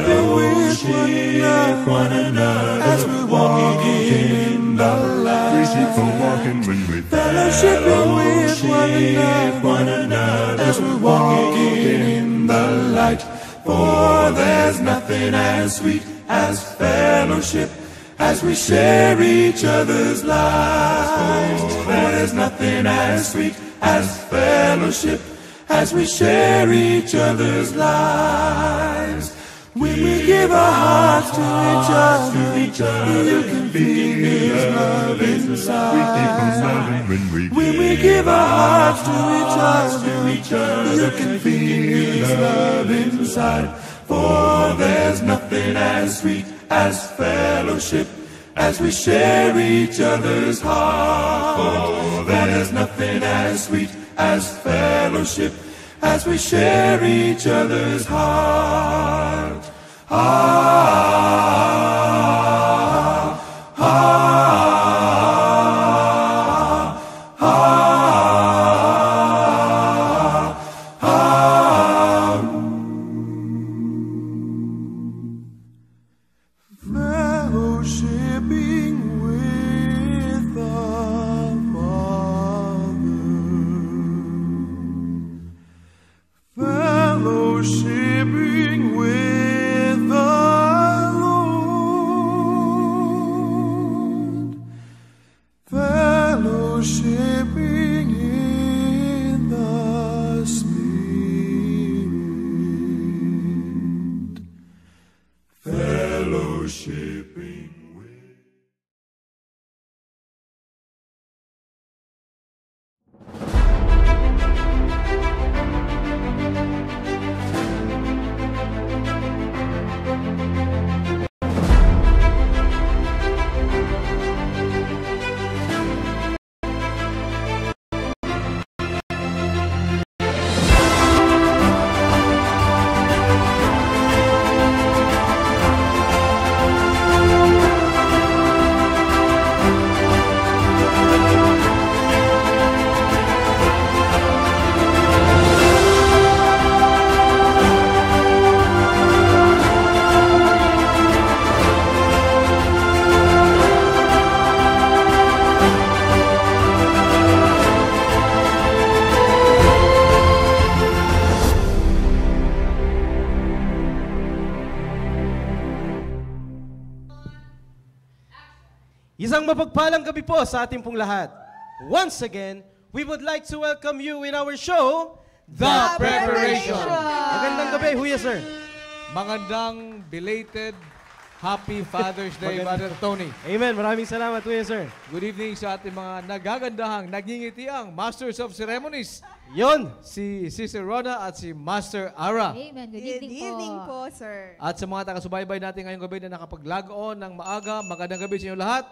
fellowshipping with one another, as we walk in the light. We keep on walking fellowshipping with one another, as we walk in the light. For there's nothing as sweet as fellowship, as we share each other's lives. For there's nothing as sweet as fellowship, as we share each other's lives. When we give our hearts to each other, you can feel His love inside. When we give our hearts to each other, you can feel His love inside. For there's nothing as sweet as fellowship, as we share each other's heart. For there's nothing as sweet as fellowship, as we share each other's heart. Fellowshipping with the Father, fellowshipping with the Lord, fellowshipping in the Spirit, fellowshipping with. Isang mapagpalang gabi po sa ating pong lahat. Once again, we would like to welcome you in our show, The Preparation. Magandang gabi, Huya Sir. Magandang belated Happy Father's Day, Brother Tony. Amen. Maraming salamat, Huya Sir. Good evening sa ating mga nagagandahang, nagingitiang Masters of Ceremonies. Yon. Si Sister Rona at si Master Ara. Amen. Good Good evening, evening po. po, sir. At sa mga taga-subaybay natin ngayong gabi na nakapag-log on ng maaga, magandang gabi sa inyo lahat.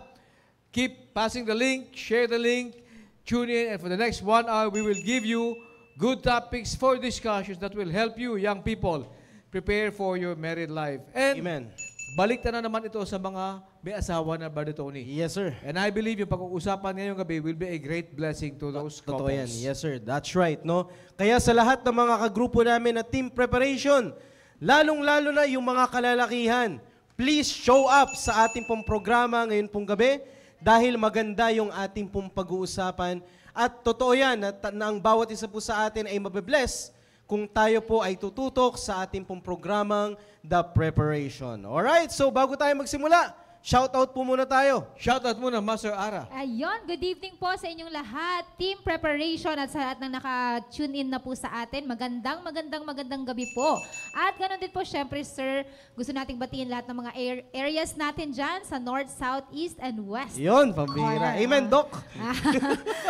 Keep passing the link, share the link, tune in, and for the next 1 hour, we will give you good topics for discussions that will help you, young people, prepare for your married life. And Amen. balik na naman ito sa mga may asawa na, Brother Tony. Yes, sir. And I believe yung pag-uusapan ngayong gabi will be a great blessing to those Totoo yan. couples. Yes, sir. That's right, no? Kaya sa lahat ng mga kagrupo namin na team preparation, lalong-lalo na yung mga kalalakihan, please show up sa ating pong programa ngayon pong gabi dahil maganda yung ating pong pag-uusapan. At totoo yan na ang bawat isa po sa atin ay mabibless kung tayo po ay tututok sa ating pong programang The Preparation. Alright, so bago tayo magsimula, shoutout po muna tayo. Shoutout muna, Master Ara. Ayun, good evening po sa inyong lahat. Team Preparation at sa lahat ng naka-tune in na po sa atin. Magandang gabi po. At ganoon din po, syempre, sir, gusto nating batiin lahat ng mga areas natin dyan sa North, South, East, and West. Yun, pambihira. Amen, Doc.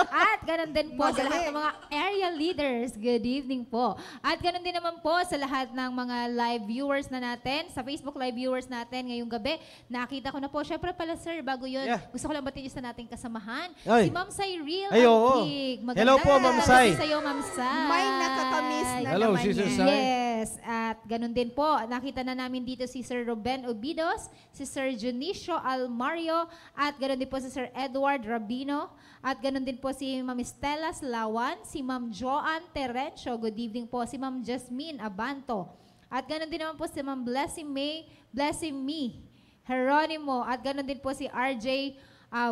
At ganoon din po sa lahat ng mga area leaders. Good evening po. At ganoon din naman po sa lahat ng mga live viewers na natin, sa Facebook live viewers natin ngayong gabi. Nakita ko na po. Syempre pala, sir, bago yun, gusto ko lang batiin sa nating kasamahan. Ay. Si Ma'am Cyril Ay, oo. Antig. Hello po, Ma'am Sai. Sa'yo, Ma'am Sai. May nakakamiss na Hello, naman Sister yan. Sai. Yes, at ganun din po. Nakita na namin dito si Sir Ruben Obidos, si Sir Junicio Almario, at ganun din po si Sir Edward Rabino, at ganun din po si Ma'am Estela Slawan, si Ma'am Joanne Terencio, good evening po, si Ma'am Jasmine Abanto, At ganoon din naman po si Ma'am Blessing Me, Geronimo. At ganoon din po si RJ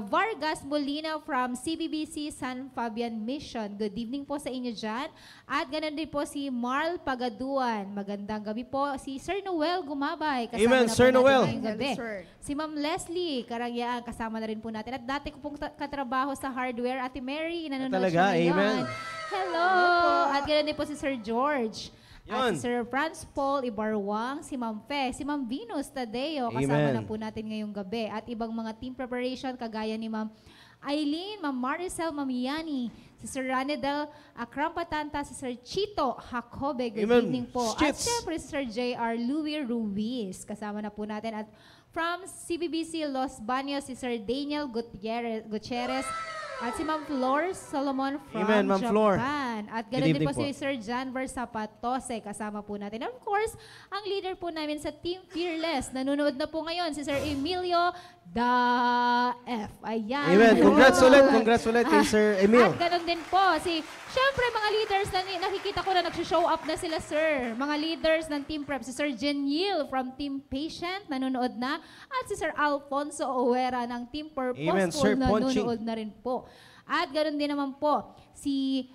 Vargas Molina from CBBC San Fabian Mission. Good evening po sa inyo dyan. At ganoon din po si Marl Pagaduan. Magandang gabi po. Si Sir Noel Gumabay. Kasama Amen, na Sir po natin Noel. ngayong gabi. Hello, sir. Si Ma'am Leslie Karangyaan, kasama na rin po natin. At dati ko pong katrabaho sa hardware. Ate Mary, nanonood Talaga, siya ngayon. amen. Hello! At ganoon din po si Sir George. At Yun. si Sir Franz Paul Ibarwang, si Ma'am Fe, si Ma'am Venus Tadeo, kasama Amen. na po natin ngayong gabi. At ibang mga team preparation, kagaya ni Ma'am Eileen, Ma'am Maricel, Ma'am Yani, si Sir Ranedel Akrampatanta, si Sir Chito Jacobe, good Amen. evening po. At Chits. syempre si Sir J.R. Louis Ruiz, kasama na po natin. At from CBBC Los Baños, si Sir Daniel Gutierrez, at si Ma'am Flor Solomon from Amen, Ma'am Flor. Japan. At Good ganoon din evening po si po. Sir Janver Zapatose, kasama po natin. Of course, ang leader po namin sa Team Fearless, nanonood na po ngayon, si Sir Emilio Da F. Ayan. Amen. Congrats ulit kay Sir Emil. At ganoon din po, syempre mga leaders na nakikita ko na nag-show up na sila, sir. Mga leaders ng Team Prep, si Sir Jeniel from Team Patient, nanonood na. At si Sir Alfonso Owera ng Team Purposeful, Amen, Sir Ponching. nanonood na rin po. At ganoon din naman po, si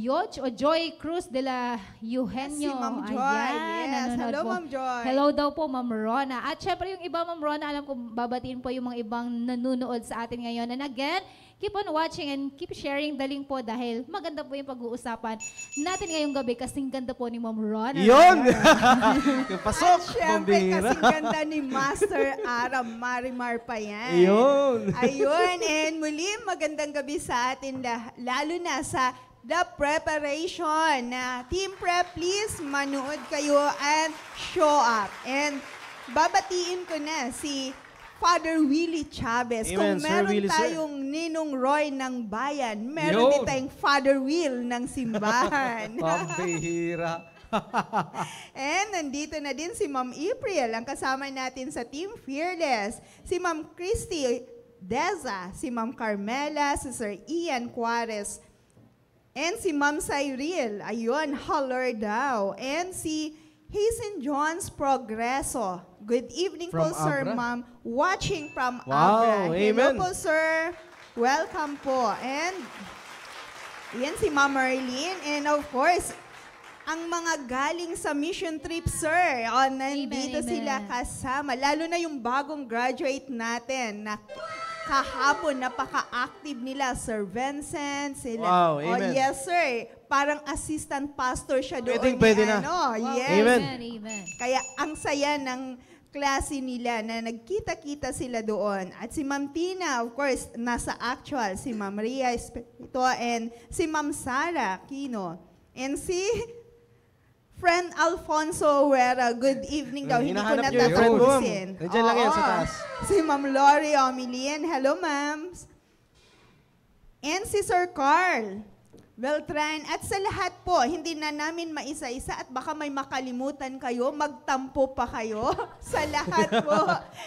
Yoch o Joy Cruz de la Eugenio. Si Ma'am Joy. Ayan, Yes. nanonood Hello, po. Ma'am Joy. Hello daw po, Ma'am Rona. At syempre yung iba, Ma'am Rona, alam ko babatiin po yung mga ibang nanonood sa atin ngayon. And again, keep on watching and keep sharing the link po dahil maganda po yung pag-uusapan natin ngayong gabi kasing ganda po ni Ma'am Rona. Yun! Pasok! At syempre, Pambihira. kasing ganda ni Master Aram Marimar pa yan. Yun! Ayun, and muli magandang gabi sa atin, lalo na sa The Preparation na Team Prep, please manood kayo and show up. And babatiin ko na si Father Willie Chavez. Amen, Kung Sir meron Willie, sir. tayong Ninong Roy ng bayan, Yun. meron din tayong Father Will ng simbahan. Pambihira. And nandito na din si Ma'am April, ang kasama natin sa Team Fearless. Si Ma'am Christy Deza, si Ma'am Carmela, si Sir Ian Juarez, and si Ma'am Cyril, ayun, holler daw. And si Hazen John's Progreso. Good evening From po, Sir, Abra? Ma'am. Watching from Wow, Abra. Hello amen. po, Sir. Welcome po. And yan si Ma'am Marlene. And of course, ang mga galing sa mission trip, sir. O, nandito Amen, sila amen. kasama. Lalo na yung bagong graduate natin na kahapon, napaka-active nila. Sir Vincent, sila. Wow, O, amen. yes, sir. Parang assistant pastor siya doon. Pwede na. Ano, Wow, yes. Amen. Amen. Kaya ang saya ng klase nila na nagkita-kita sila doon. At si Ma'am Tina, of course, nasa actual. Si Ma'am Ria Espirito and si Ma'am Sara Aquino. And si Friend Alfonso Huera, good evening daw. Hindi ko Hinahanap niyo yung friend mo, ma'am. natapansin. Nandiyan lang yan sa Oo. taas. Si Ma'am Lori Omilien. Hello, ma'am. And si Sir Carl Beltran. At sa lahat po, hindi na namin maisa-isa at baka may makalimutan kayo, magtampo pa kayo sa lahat po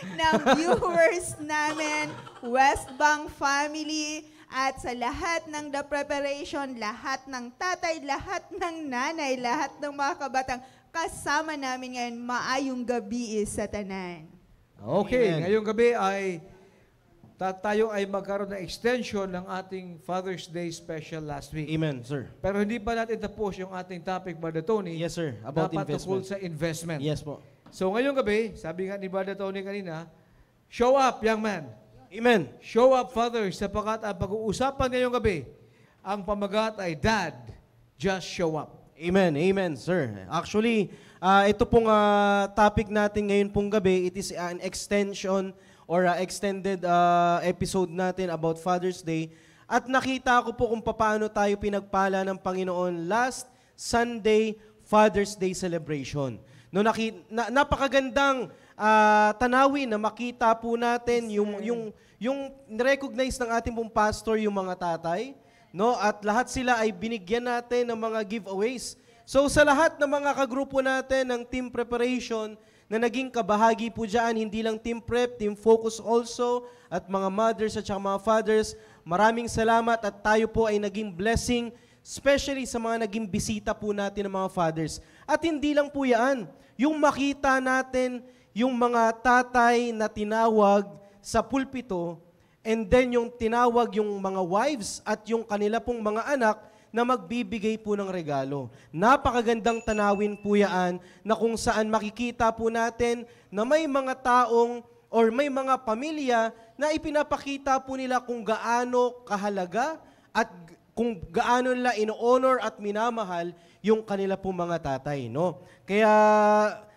ng viewers namin, Westbank family, at sa lahat ng The Preparation, lahat ng tatay, lahat ng nanay, lahat ng mga kabatang kasama namin ngayon, maayong gabi sa tanan. Okay, Amen. ngayong gabi ay tayo ay magkaroon ng extension ng ating Father's Day special last week. Amen, sir. Pero hindi pa natin tapos yung ating topic, Brother Tony. Yes, sir. About na patungkol investment. sa investment. Yes po. So ngayong gabi, sabi nga ni Brother Tony kanina, show up, young man. Amen. Show up, Father, sapagkat ang pag-uusapan ngayong gabi, ang pamagat ay Dad, just show up. Amen. Amen, sir. Actually, ito pong topic natin ngayon pong gabi, it is an extension or extended episode natin about Father's Day. At nakita ko po kung paano tayo pinagpala ng Panginoon last Sunday Father's Day celebration. No, napakagandang tanawin na makita po natin yung recognize ng ating pong pastor yung mga tatay, no? At lahat sila ay binigyan natin ng mga giveaways. So sa lahat ng mga kagrupo natin ng team preparation na naging kabahagi po dyan, hindi lang team prep, team focus also, at mga mothers at saka mga fathers, maraming salamat at tayo po ay naging blessing especially sa mga naging bisita po natin ng mga fathers. At hindi lang po yan, yung makita natin yung mga tatay na tinawag sa pulpito, and then yung tinawag yung mga wives at yung kanila pong mga anak na magbibigay po ng regalo. Napakagandang tanawin po yan na kung saan makikita po natin na may mga taong or may mga pamilya na ipinapakita po nila kung gaano kahalaga at kung gaano nila ino-honor at minamahal yung kanila po mga tatay, no? Kaya,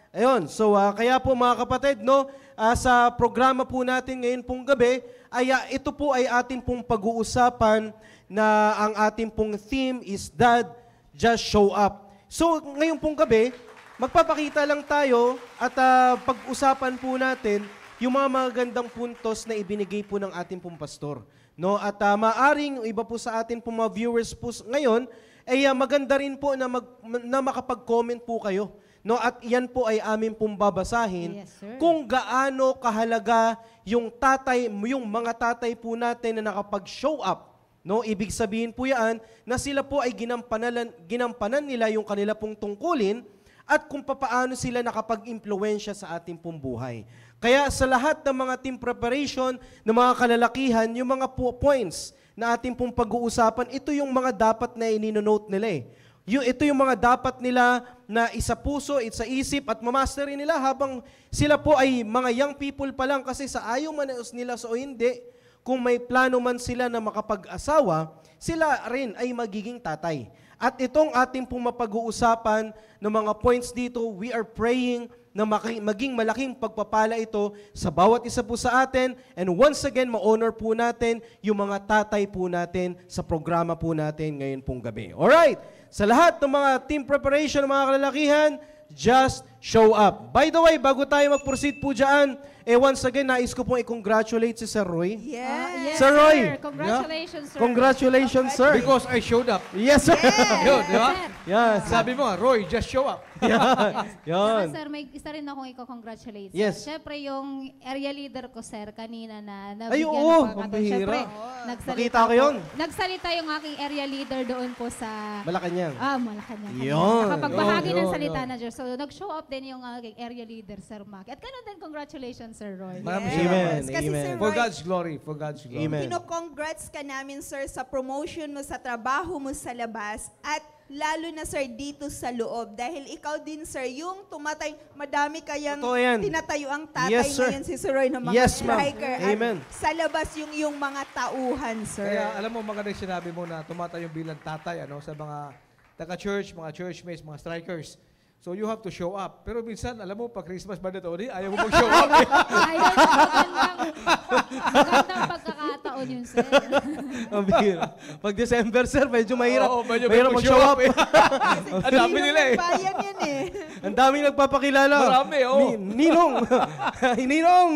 ayun, so kaya po mga kapatid, no, sa programa po natin ngayon pong gabi, ay ito po ay ating pong pag-uusapan na ang ating pong theme is Dad, Just Show Up. So, ngayon pong gabi, magpapakita lang tayo at pag-usapan po natin yung mga magagandang puntos na ibinigay po ng ating pong pastor. No? At maaring iba po sa atin pong mga viewers po ngayon, ay maganda rin po na, na makapag-comment po kayo. No? At yan po ay amin pong babasahin kung gaano kahalaga yung mga tatay po natin na nakapag-show up. No, ibig sabihin po yan na sila po ay ginampanan nila yung kanila pong tungkulin at kung papaano sila nakapag-impluwensya sa ating pong buhay. Kaya sa lahat ng mga team preparation, ng mga kalalakihan, yung mga points na ating pong pag-uusapan, ito yung mga dapat na ininonote nila eh. Ito yung mga dapat nila na isa puso, isa isip at mamastery nila habang sila po ay mga young people pa lang kasi sa ayaw maneos nila o hindi, kung may plano man sila na makapag-asawa, sila rin ay magiging tatay. At itong ating pong mapag-uusapan ng mga points dito, we are praying na maging malaking pagpapala ito sa bawat isa po sa atin. And once again, ma-honor po natin yung mga tatay po natin sa programa po natin ngayon pong gabi. Alright, sa lahat ng mga team preparation ng mga kalalakihan, just show up. By the way, bago tayo mag-proceed po dyan, once again, nais ko pong i-congratulate si Sir Roy. Yes. Sir Roy. Congratulations, sir. Congratulations, sir. Because I showed up. Yes, sir. Yun, di ba? Yes. Sabi mo, Roy, just show up. Yan. Sir, may isa rin akong i-congratulate. Yes. Siyempre, yung area leader ko, sir, kanina na Ay, nabigyan oo, ng ang pagkataon. Siyempre, bihira. Nakita ko yun. Nagsalita yung aking area leader doon po sa... Malacanang. Malacanang. Yun. Nakapagbahagi ng Yun, salita yun. na Diyos. So, nag-show up din yung aking area leader, Sir Mac. At ganun din, congratulations, Sir Roy. Maraming Amen. Kasi Amen. Sir For Roy, God's glory, for God's glory. Amen. Kino-congrats ka namin, sir, sa promotion mo, sa trabaho mo sa labas, at lalo na, sir, dito sa loob. Dahil ikaw din, sir, yung madami kayang Totoo yan. tinatayo ang tatay Yes, sir. ngayon si Sir Roy ng mga Yes, ma'am. striker. Amen. At sa labas yung mga tauhan, sir. Kaya alam mo, maganda yung sinabi mo na tumatayo bilang tatay sa mga taga-church, mga churchmates, mga strikers. So you have to show up. Pero minsan, alam mo, pag Christmas mandatory, ayaw mo mag-show up. Ayun, magandang pagkakataon yun, sir. Ang bihira. Pag December, sir, medyo mahirap. Oo, medyo mahirap mag-show up. Ang dami nila eh. Bayan yan eh. Ang daming nagpapakilala. Marami, oo. Ninong. Ninong.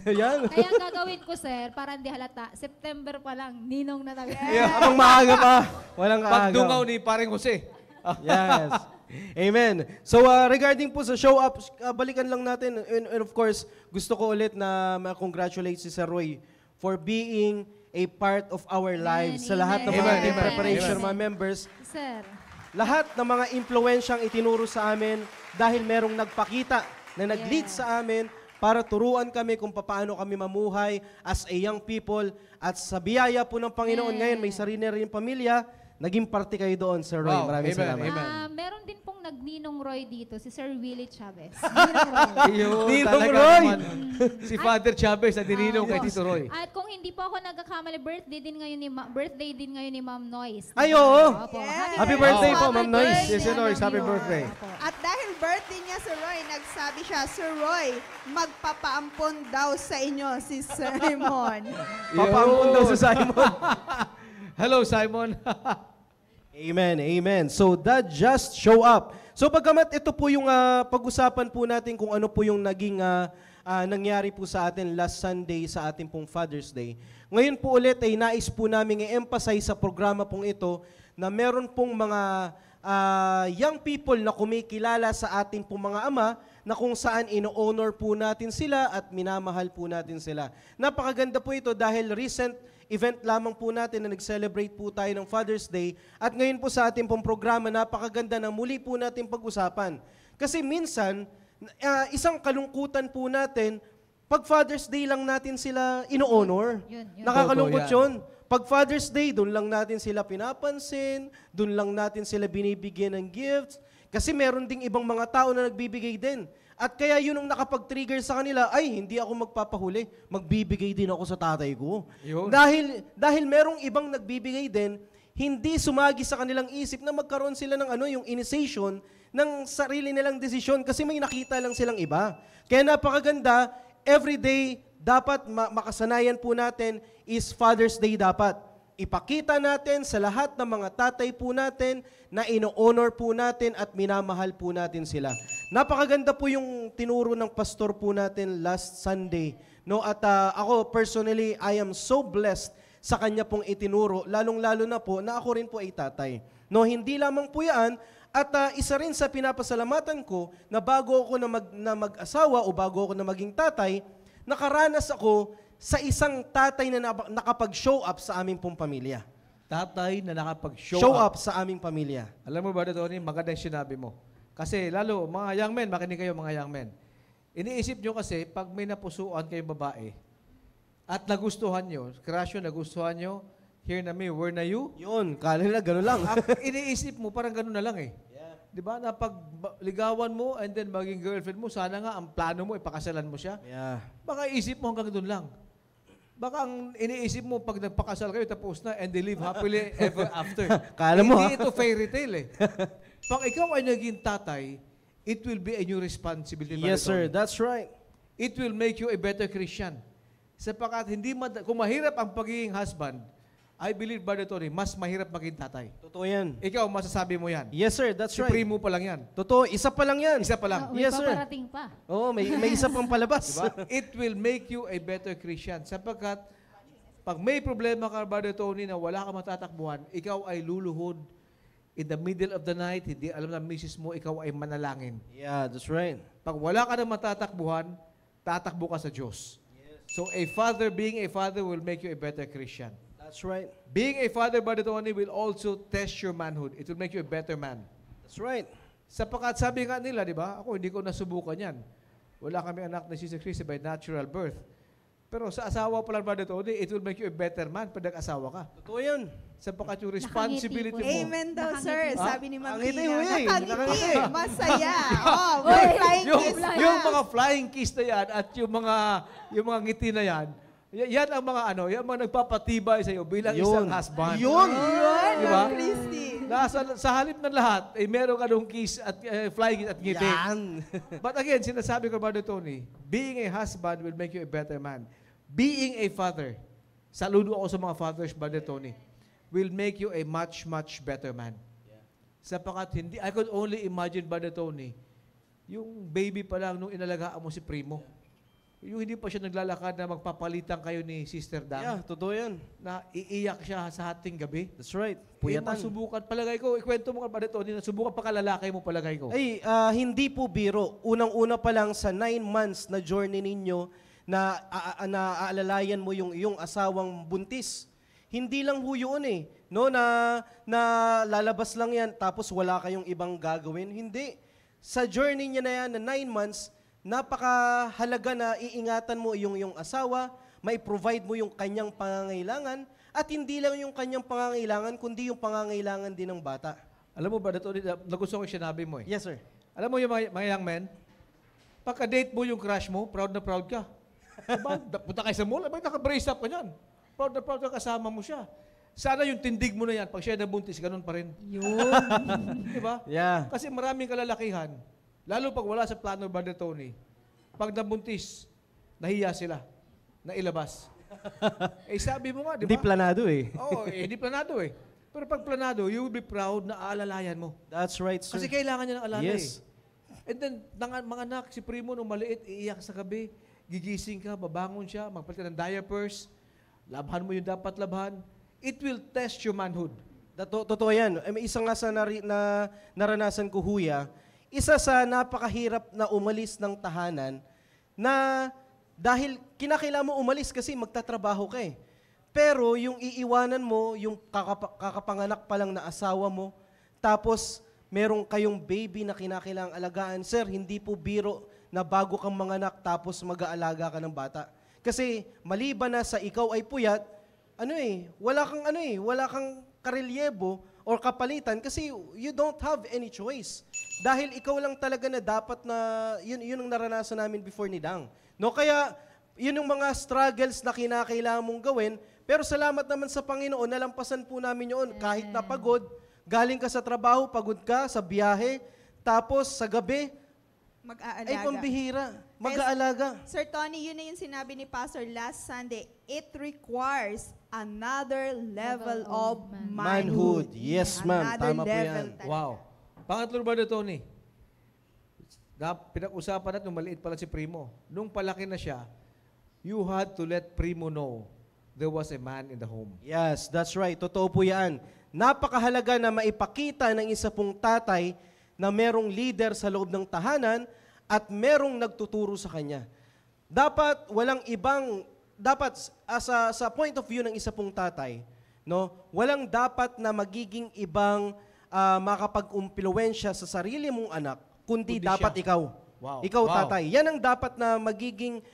Yan. Kaya ang gagawin ko, sir, para hindi halata, September pa lang, ninong na talaga. Habang maaga pa. Walang Pagdungaw kaagaw. ni Paring Jose. Yes. Amen. So regarding po sa show up, balikan lang natin. And of course, gusto ko ulit na ma-congratulate si Sir Roy for being a part of our lives. Sa lahat ng mga Amen, team amen, preparation, amen. mga members. Sir, Lahat ng mga impluensyang itinuro sa amin dahil merong nagpakita na nag-lead sa amin para turuan kami kung paano kami mamuhay as a young people. At sa biyaya po ng Panginoon ngayon, may sarili na rin pamilya. Naging parte kayo doon, Sir Roy. Wow, Maraming amen, salamat. amen. meron din pong nagninong Roy dito, si Sir Willie Chavez. Ninong Roy. Yun, Ninong talaga Roy. naman. Si Father Chavez na dininong kay Tito Roy. At kung hindi po ako nagkakamali, birthday din ngayon ni Ma'am Noyce. Ay, oo. Opo. Yes. Happy birthday po, Happy Ma'am Noyce. birthday. Yes, Noyce. Happy birthday. At dahil birthday niya, Sir Roy, nagsabi siya, Sir Roy, magpapaampon daw sa inyo si Simon. Papaampun daw si Simon. Hello, Simon. Amen, amen. So that just show up. So pagkamat ito po yung pag-usapan po natin kung ano po yung naging nangyari po sa atin last Sunday sa ating pong Father's Day. Ngayon po ulit ay nais po namin i-emphasize sa programa pong ito na meron pong mga young people na kumikilala sa ating pong mga ama na kung saan ino-honor po natin sila at minamahal po natin sila. Napakaganda po ito dahil recent event lamang po natin na nag-celebrate po tayo ng Father's Day. At ngayon po sa ating pong programa, napakaganda na muli po natin pag-usapan. Kasi minsan, isang kalungkutan po natin, pag Father's Day lang natin sila ino-honor. Yun. Nakakalungkot Totoo yun. Pag Father's Day, doon lang natin sila pinapansin, doon lang natin sila binibigyan ng gifts. Kasi meron ding ibang mga tao na nagbibigay din. At kaya yun ang nakapag-trigger sa kanila, ay, hindi ako magpapahuli. Magbibigay din ako sa tatay ko. Yun. Dahil merong ibang nagbibigay din, hindi sumagi sa kanilang isip na magkaroon sila ng yung initiation ng sarili nilang desisyon kasi may nakita lang silang iba. Kaya napakaganda, everyday dapat makasanayan po natin is Father's Day dapat. Ipakita natin sa lahat ng mga tatay po natin na ino-honor po natin at minamahal po natin sila. Napakaganda po yung tinuro ng pastor po natin last Sunday. No? At ako personally, I am so blessed sa kanya pong itinuro, lalong-lalo na po na ako rin po ay tatay. No, hindi lamang po yan, at isa rin sa pinapasalamatan ko na bago ako na mag-asawa o bago ako na maging tatay, nakaranas ako sa isang tatay na nakapag-show up sa aming pong pamilya. Tatay na nakapag-show Show up. up sa aming pamilya. Alam mo ba, Tony, maganda yung sinabi mo. Kasi lalo, mga young men, makinig kayo mga young men. Iniisip nyo kasi, pag may napusuan kayong babae, at nagustuhan nyo, crush nyo, nagustuhan nyo, here na me, where na you? Yun, kala nila gano'n lang. Iniisip mo, parang gano'n na lang eh. Di ba? Na pag ligawan mo and then maging girlfriend mo, sana nga ang plano mo, ipakasalan mo siya. Yeah. Baka isip mo hanggang doon lang. Baka ang iniisip mo, pag nagpakasal kayo, tapos na, and they live happily ever after. Kala mo, Hindi ito fairy tale eh. Pag ikaw ay naging tatay, it will be a new responsibility. Yes, sir. Tony. That's right. It will make you a better Christian. Sapagkat kung mahirap ang pagiging husband, I believe, Brother Tony, mas mahirap maging tatay. Totoo yan. Ikaw, masasabi mo yan. Yes, sir. That's Si right. primo pa lang yan. Totoo. Isa pa lang yan. Isa pa lang. May Yes, sir. paparating pa. Oo, may isa pang palabas. Diba? It will make you a better Christian. Sapagkat, pag may problema ka, Brother Tony, na wala ka matatakbuhan, ikaw ay luluhod in the middle of the night, hindi alam na misis mo, ikaw ay manalangin. Yeah, that's right. Pag wala ka na matatakbuhan, tatakbo ka sa Diyos. So a father, being a father, will make you a better Christian. That's right. Being a father, Brother Tony, will also test your manhood. It will make you a better man. That's right. Sapagkat sabi nga nila, di ba? Ako, hindi ko nasubukan yan. Wala kami anak na si Christ by natural birth. Pero sa asawa pa lang, Brother Tony, it will make you a better man pag nag-asawa ka. Totoo yan. Sapagkat yung responsibility mo. Amen daw, sir. Ha? Sabi ni Ma'am Nakangiti Tina. mo eh. Nakangiti. Nakangiti. Masaya. Oh, may flying kiss pa. yung mga flying kiss na yan at yung mga ngiti na yan, yan ang mga yan mga nagpapatibay sa iyo bilang isang husband. Yun. Yun, Diba? Ma'am Christy. Sa halip ng lahat, meron ka nung kiss at flying kiss at ngiti. Yan. But again, sinasabi ko, Brother Tony, being a husband will make you a better man. Being a father, saludo ako sa mga fathers, Brother Tony, will make you a much, much better man. Sapagkat I could only imagine, Brother Tony, yung baby pa lang nung inalagaan mo si Primo. Yung hindi pa siya naglalakad na magpapalitan kayo ni Sister Dan. Yeah, totoo yan. Na iiyak siya sa hating gabi. That's right. Puyatan. Puyatan. Masubukan, palagay ko, ikwento mo ka, Brother Tony, nasubukan pa kalalaki mo, palagay ko. Ay, hindi po biro. Unang-una pa lang sa 9 months na journey ninyo na aalalayan mo yung iyong asawang buntis. Hindi lang ho yun eh. No, na lalabas lang yan tapos wala kayong ibang gagawin. Hindi. Sa journey niya na yan na 9 months, napakahalaga na iingatan mo yung asawa, may provide mo yung kanyang pangangailangan, at hindi lang yung kanyang pangangailangan, kundi yung pangangailangan din ng bata. Alam mo ba, nagustuhan ko yung sinabi mo eh. Yes, sir. Alam mo yung mga young men, pagka-date mo yung crush mo, proud na proud ka. Diba? Punta kayo sa mall, naka-brace up ka niyan. Proud na proud ka, kasama mo siya. Sana yung tindig mo na yan, pag siya nabuntis, ganun pa rin. Yun. Diba? Yeah. Kasi maraming kalalakihan, lalo pag wala sa plano, Brother Tony, pag nabuntis, nahiya sila, na ilabas. Sabi mo nga, di ba? Hindi planado eh. Oo, hindi planado eh. Pero pag planado, you will be proud na aalalayan mo. That's right, sir. Kasi kailangan niya ng alala Yes. eh. And then, mga anak, si Primo nung maliit, iiyak sa gabi, gigising ka, babangon siya, magpalit ka ng diapers, labhan mo yung dapat labhan. It will test your manhood. Totoo yan. May isa nga sa naranasan ko, Huya, isa sa napakahirap na umalis ng tahanan na dahil kinakailangan mo umalis kasi magtatrabaho ka eh. Pero yung iiwanan mo, yung kakapanganak pa lang na asawa mo, tapos merong kayong baby na kinakailangang alagaan, sir, hindi po biro na bago kang manganak tapos mag-aalaga ka ng bata. Kasi maliban na sa ikaw ay puyat, wala kang karelyebo or kapalitan kasi you don't have any choice. Dahil ikaw lang talaga na dapat na, yun ang naranasan namin before ni Dang. No, kaya yun yung mga struggles na kinakailangan mong gawin, pero salamat naman sa Panginoon, nalampasan po namin yun. Kahit na pagod, galing ka sa trabaho, pagod ka sa biyahe, tapos sa gabi, Mag-aalaga. ay pambihira, mag-aalaga. Sir Tony, yun na yung sinabi ni Pastor last Sunday. It requires another level of manhood. Yes, ma'am. Another Tama po level yan. talaga. Wow. Pangatlo, Brother Tony. Pinag-usapan natin, maliit pala si Primo. Nung palaki na siya, you had to let Primo know there was a man in the home. Yes, that's right. Totoo po yan. Napakahalaga na maipakita ng isa pong tatay na merong leader sa loob ng tahanan at merong nagtuturo sa kanya. Dapat sa point of view ng isa pong tatay, no, walang dapat na magiging ibang makapag-umpluwensya sa sarili mong anak, kundi dapat siya. ikaw. Wow. Ikaw, Wow. tatay. Yan ang dapat na magiging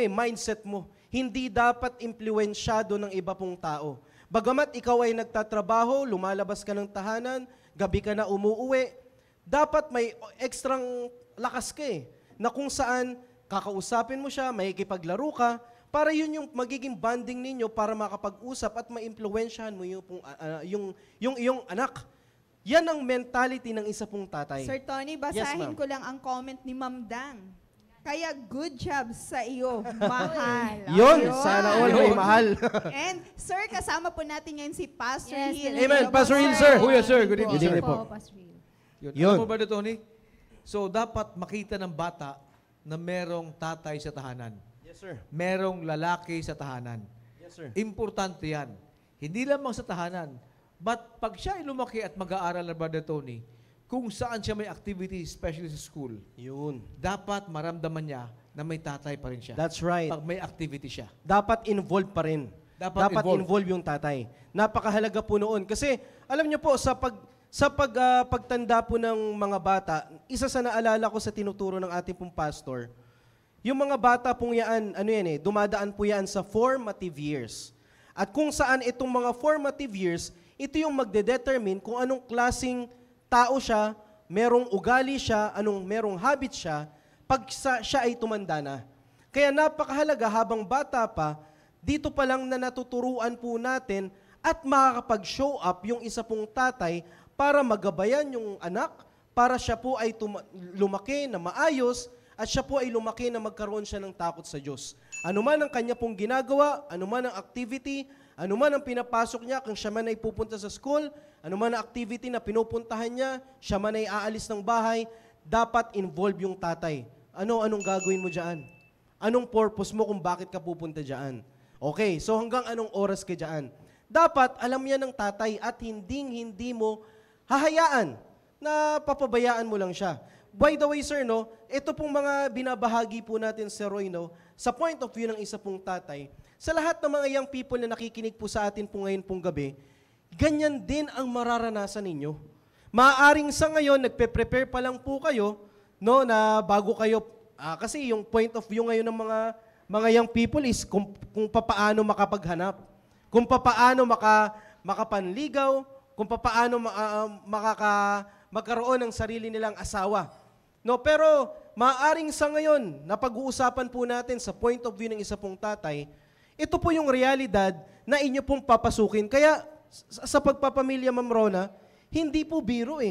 mindset mo. Hindi dapat impluwensyado ng iba pong tao. Bagamat ikaw ay nagtatrabaho, lumalabas ka ng tahanan, gabi ka na umuuwi, dapat may ekstrang lakas ka na kung saan kakausapin mo siya, may ikipaglaro ka, para yun yung magiging bonding ninyo para makapag-usap at ma-impluwensyahan mo yung iyong anak. Yan ang mentality ng isa pong tatay. Sir Tony, Yes, basahin ma'am. ko lang ang comment ni Ma'am Dang. Kaya good job sa iyo, mahal. Yun, Ayun. sana all may mahal. And sir, kasama po natin ngayon si Pastor Yes, Hill. Amen. Hello, Pastor Hill, sir. Oh, yes, sir. Good evening, Good sir. evening po. Pastor Will. Yun. Alam mo, Brother Tony? So, dapat makita ng bata na merong tatay sa tahanan. Yes, sir. Merong lalaki sa tahanan. Yes, sir. Importante yan. Hindi lamang sa tahanan, but pag siya ay lumaki at mag-aaral na, Brother Tony, kung saan siya may activity, especially sa school, Yun. dapat maramdaman niya na may tatay pa rin siya. That's right. Pag may activity siya. Dapat involved pa rin. Dapat involved yung tatay. Napakahalaga po noon. Kasi, alam niyo po, sa pagtanda po ng mga bata, isa sa naalala ko sa tinuturo ng ating pong pastor, yung mga bata pong yan, dumadaan po yan sa formative years. At kung saan itong mga formative years, ito yung magdedetermine kung anong klasing tao siya, merong ugali siya, merong habit siya, pag siya ay tumanda na. Kaya napakahalaga habang bata pa, dito pa lang na natuturuan po natin at makakapag-show up yung isa pong tatay para magabayan yung anak, para siya po ay lumaki na maayos at siya po ay lumaki na magkaroon siya ng takot sa Diyos. Ano man ang kanya pong ginagawa, ano man ang activity, ano man ang pinapasok niya, kung siya man ay pupunta sa school, ano man ang activity na pinupuntahan niya, siya man ay aalis ng bahay, dapat involve yung tatay. Anong gagawin mo dyan? Anong purpose mo kung bakit ka pupunta dyan? Okay, so hanggang anong oras ka dyan? Dapat alam niya ng tatay at hindi mo hahayaan na papabayaan mo lang siya. By the way, sir, ito pong mga binabahagi po natin, Sir Roy, sa point of view ng isa pong tatay, sa lahat ng mga young people na nakikinig po sa atin po ngayon pong gabi, ganyan din ang mararanasan ninyo. Maaaring sa ngayon, nagpe-prepare pa lang po kayo, na bago kayo, kasi yung point of view ngayon ng mga young people is kung papaano makapaghanap, kung papaano makapanligaw, kung paano magkaroon ng sarili nilang asawa. Pero maaaring sa ngayon, na pag-uusapan po natin sa point of view ng isa pong tatay, ito po yung realidad na inyo pong papasukin. Kaya sa pagpapamilya, Ma'am Rona, hindi po biro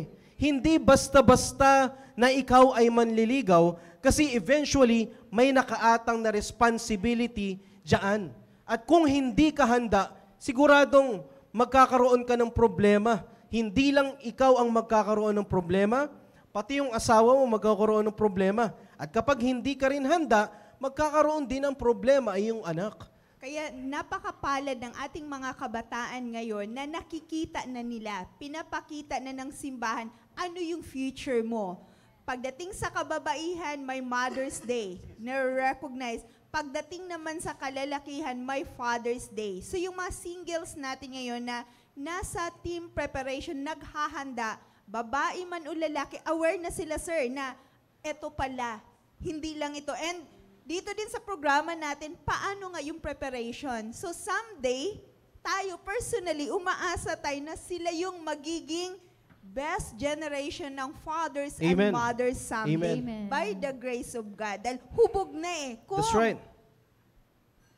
Hindi basta-basta na ikaw ay manliligaw kasi eventually may nakaatang na responsibility dyan. At kung hindi ka handa, siguradong magkakaroon ka ng problema. Hindi lang ikaw ang magkakaroon ng problema, pati yung asawa mo magkakaroon ng problema. At kapag hindi ka rin handa, magkakaroon din ng problema ay yung anak. Kaya napakapalad ng ating mga kabataan ngayon na nakikita na nila, pinapakita na ng simbahan, ano yung future mo. Pagdating sa kababaihan, may Mother's Day, na-recognize, Pagdating naman sa kalalakihan, may Father's Day. So yung mga singles natin ngayon na nasa team preparation, naghahanda, babae man o lalaki, aware na sila, sir, na eto pala, hindi lang ito. And dito din sa programa natin, paano nga yung preparation? So someday, tayo personally, umaasa tayo na sila yung magiging best generation ng fathers Amen. and mothers someday. Amen. By the grace of God. Dahil hubog na eh. Kung That's right.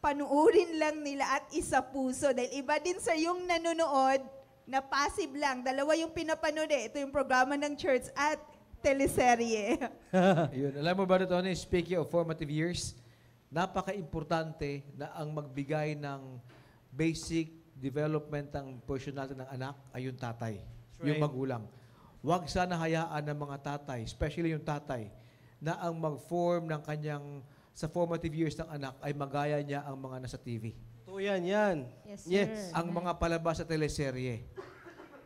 panuurin lang nila at isa puso. Dahil iba din sa yung nanonood na passive lang. Dalawa yung pinapanood eh. Ito yung programa ng church at teleserye. Yun. Alam mo ba, Tony, speaking of formative years, napaka-importante na ang magbigay ng basic development ng personality ng anak ay yung tatay, yung magulang. Huwag sana hayaan ng mga tatay, especially yung tatay, na ang mag-form ng kanyang, sa formative years ng anak ay magaya niya ang mga nasa TV. Ito yan. Yes, sir. Yes. Ang mga palabas sa teleserye.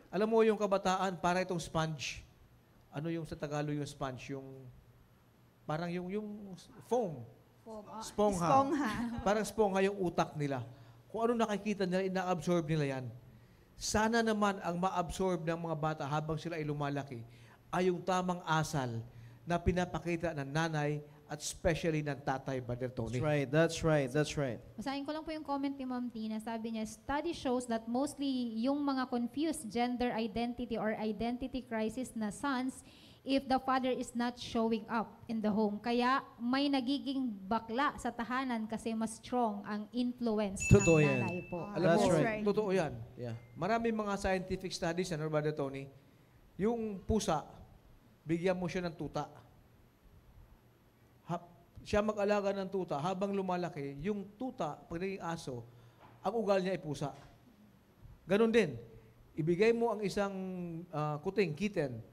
Alam mo, yung kabataan, para itong sponge. Ano yung sa Tagalog yung sponge? Yung, parang yung foam. Spongha. Spongha. Parang spongha yung utak nila. Kung ano nakikita nila, ina-absorb nila yan. Sana naman ang ma-absorb ng mga bata habang sila ay lumalaki ay yung tamang asal na pinapakita ng nanay at especially ng tatay, Brother Tony. That's right. Basahin ko lang po yung comment ni Ma'am Tina. Sabi niya, study shows that mostly yung mga confused gender identity or identity crisis na sons if the father is not showing up in the home. Kaya may nagiging bakla sa tahanan kasi mas strong ang influence Totoo ng yan. nanay po. Alam That's mo, right. totoo yan. Yeah. Marami mga scientific studies, ano, Brother Tony, yung pusa, bigyan mo siya ng tuta. Siya mag-alaga ng tuta, habang lumalaki, yung tuta, pag naging aso, ang ugal niya ay pusa. Ganon din. Ibigay mo ang isang kuting, kitten,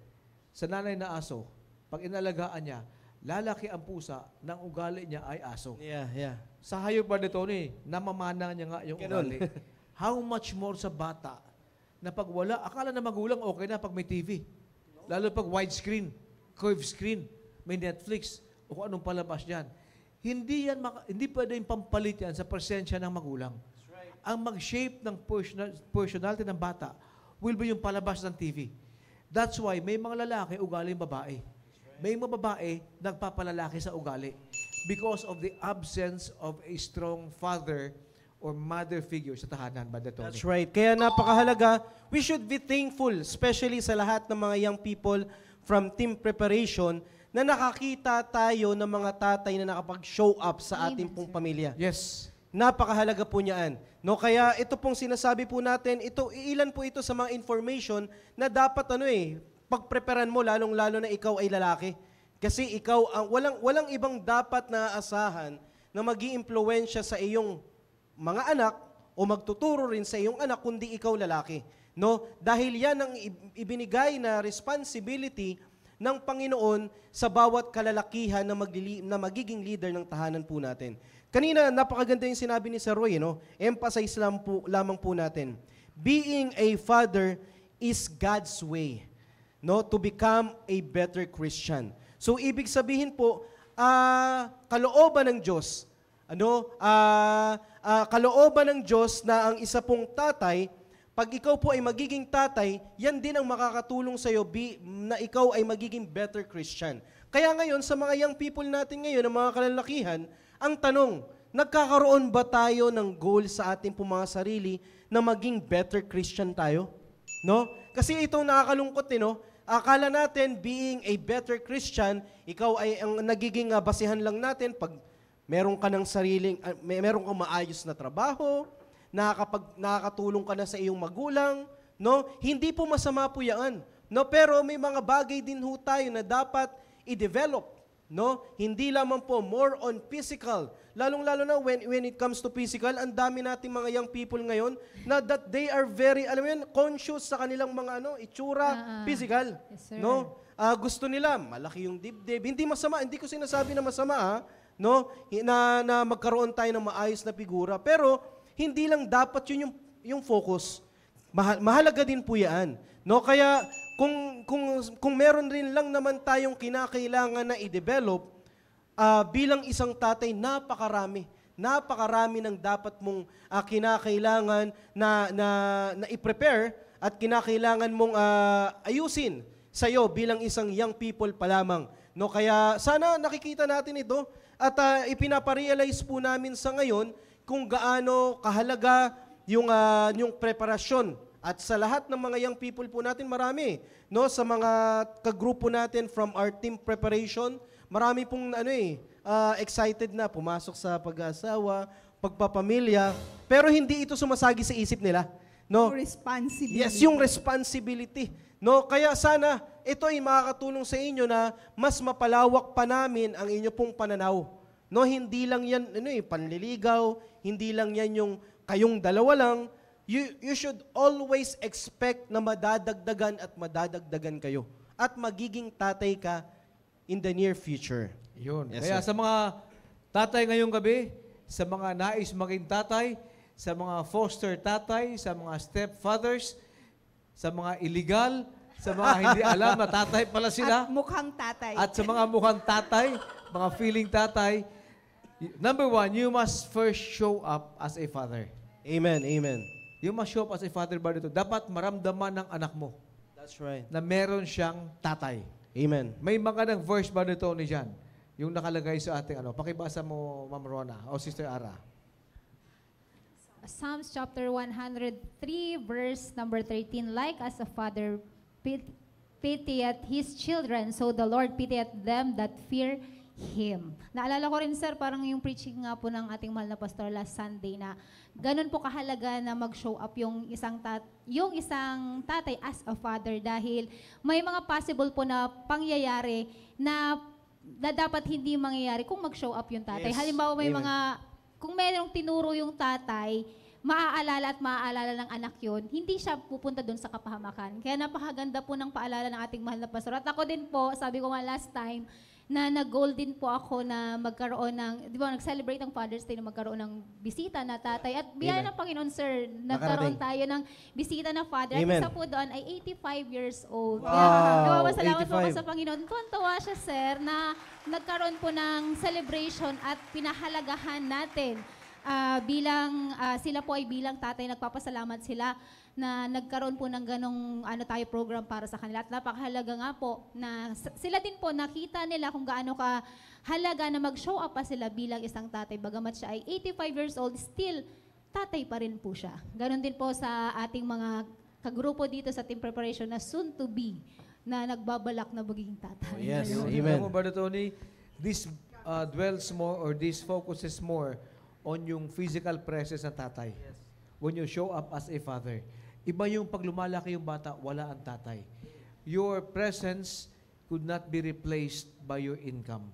sa nanay na aso. Pag inalagaan niya, lalaki ang pusa, ng ugali niya ay aso. Yeah. Sa hayop ba nito ni, namamana niya nga yung Ganon. ugali. How much more sa bata na pag wala, akala na magulang okay na pag may TV. Lalo pag widescreen, curved screen, may Netflix, o kung anong palabas niyan. Hindi pwede yung pampalit yan sa presensya ng magulang. Ang mag-shape ng personality ng bata will be yung palabas ng TV. That's why may mga lalaki ugali yung babae. May mga babae nagpapalalaki sa ugali because of the absence of a strong father or mother figure sa tahanan, Brother Tony. That's right. Kaya napakahalaga, we should be thankful, especially sa lahat ng mga young people from team preparation na nakakita tayo ng mga tatay na nakapag-show up sa ating pong pamilya. Yes. Napakahalaga po niyaan. No, kaya ito pong sinasabi po natin, ilan po ito sa mga information na dapat pagpreparan mo lalong-lalo na ikaw ay lalaki. Kasi ikaw walang ibang dapat na aasahan na magi-impluwensya sa iyong mga anak o magtuturo rin sa iyong anak kundi ikaw lalaki. No? Dahil yan ang ibinigay na responsibility ng Panginoon sa bawat kalalakihan na magiging leader ng tahanan po natin. Kanina, napakaganda yung sinabi ni Sir Roy, no? Emphasize lamang po natin. Being a father is God's way, no? To become a better Christian. So, ibig sabihin po, kalooban ng Diyos, kalooban ng Diyos na ang isa pong tatay, pag ikaw po ay magiging tatay, yan din ang makakatulong sa iyo na ikaw ay magiging better Christian. Kaya ngayon, sa mga young people natin ngayon, ng mga kalalakihan, ang tanong, nagkakaroon ba tayo ng goal sa ating pong mga sarili na maging better Christian tayo? No? Kasi itong nakakalungkot, no? Akala natin, being a better Christian, ikaw ay ang nagiging basihan lang natin pag meron ka ng meron kang maayos na trabaho, nakakatulong ka na sa iyong magulang, no? Hindi po masama po yan, no? Pero may mga bagay din ho tayo na dapat i-develop, no? Hindi lamang po more on physical. Lalong-lalo na when it comes to physical, ang dami nating mga young people ngayon na that they are very, conscious sa kanilang mga itsura, physical, Yes, sir. no? Gusto nila malaki yung dibdib. Hindi masama, hindi ko sinasabi na masama, no? Na magkaroon tayo ng maayos na figura, pero hindi lang dapat yun yung focus. Mahalaga din po yan. No? Kaya kung meron rin lang naman tayong kinakailangan na i-develop, bilang isang tatay, napakarami ng dapat mong kinakailangan na i-prepare at kinakailangan mong ayusin sa'yo bilang isang young people pa lamang. No, kaya sana nakikita natin ito at ipinaparealize po namin sa ngayon kung gaano kahalaga yung preparasyon. At sa lahat ng mga young people po natin, marami. No, sa mga kagrupo natin from our team preparation, marami pong excited na pumasok sa pag-asawa, pagpapamilya, pero hindi ito sumasagi sa isip nila. No? Responsibility. Yes, yung responsibility. No, kaya sana ito ay makakatulong sa inyo na mas mapalawak pa namin ang inyo pong pananaw. No, hindi lang yan panliligaw, hindi lang yan yung kayong dalawa lang. You should always expect na madadagdagan at madadagdagan kayo at magiging tatay ka in the near future. Yun. Yes, Kaya sir. sa mga tatay ngayong gabi, sa mga nais maging tatay, sa mga foster tatay, sa mga stepfathers, sa mga illegal, sa mga hindi alam na tatay pala sila, At mukhang tatay. at sa mga mukhang tatay, mga feeling tatay, number one, you must first show up as a father. Amen, amen. You must show up as a father ba dito? Dapat maramdaman ng anak mo That's right. na meron siyang tatay. Amen. May magandang verse ba nito ni Jan? Yung nakalagay sa ating Pakibasa mo, Ma'am Rona o Sister Ara. Psalms chapter 103, verse number 13. Like as a father pitieth his children, so the Lord pitieth them that fear Him. Naalala ko rin, sir, parang yung preaching nga po ng ating mahal na pastor last Sunday na ganun po kahalaga na mag-show up yung isang tatay as a father dahil may mga possible po na pangyayari na dapat hindi mangyayari kung mag-show up yung tatay. Yes. Halimbawa, may Amen. kung merong tinuro yung tatay, maaalala ng anak yun, hindi siya pupunta doon sa kapahamakan. Kaya napakaganda po ng paalala ng ating mahal na pastor. At ako din po, sabi ko nga last time, na nag-goal din po ako na magkaroon ng, di ba, nag-celebrate ang Father's Day na magkaroon ng bisita na tatay. At biyaya ng Panginoon, sir, nagkaroon tayo ng bisita na father. At Amen. isa po doon ay 85 years old. Wow, Kaya, masalamat po ako 85. sa Panginoon. Tuwan-tuwa siya, sir, na nagkaroon po ng celebration at pinahalagahan natin sila po ay bilang tatay, nagpapasalamat sila na nagkaroon po ng ganong program para sa kanila. At napakahalaga nga po na sila din po nakita nila kung gaano ka halaga na mag-show up pa sila bilang isang tatay. Bagamat siya ay 85 years old, still tatay pa rin po siya. Ganon din po sa ating mga kagrupo dito sa team preparation na soon to be na nagbabalak na magiging tatay. Oh, yes. Yung Amen. alam mo, Brother Tony, this dwells more or this focuses more on yung physical presence ng tatay. When you show up as a father. Iba yung pag lumalaki yung bata, wala ang tatay. Your presence could not be replaced by your income.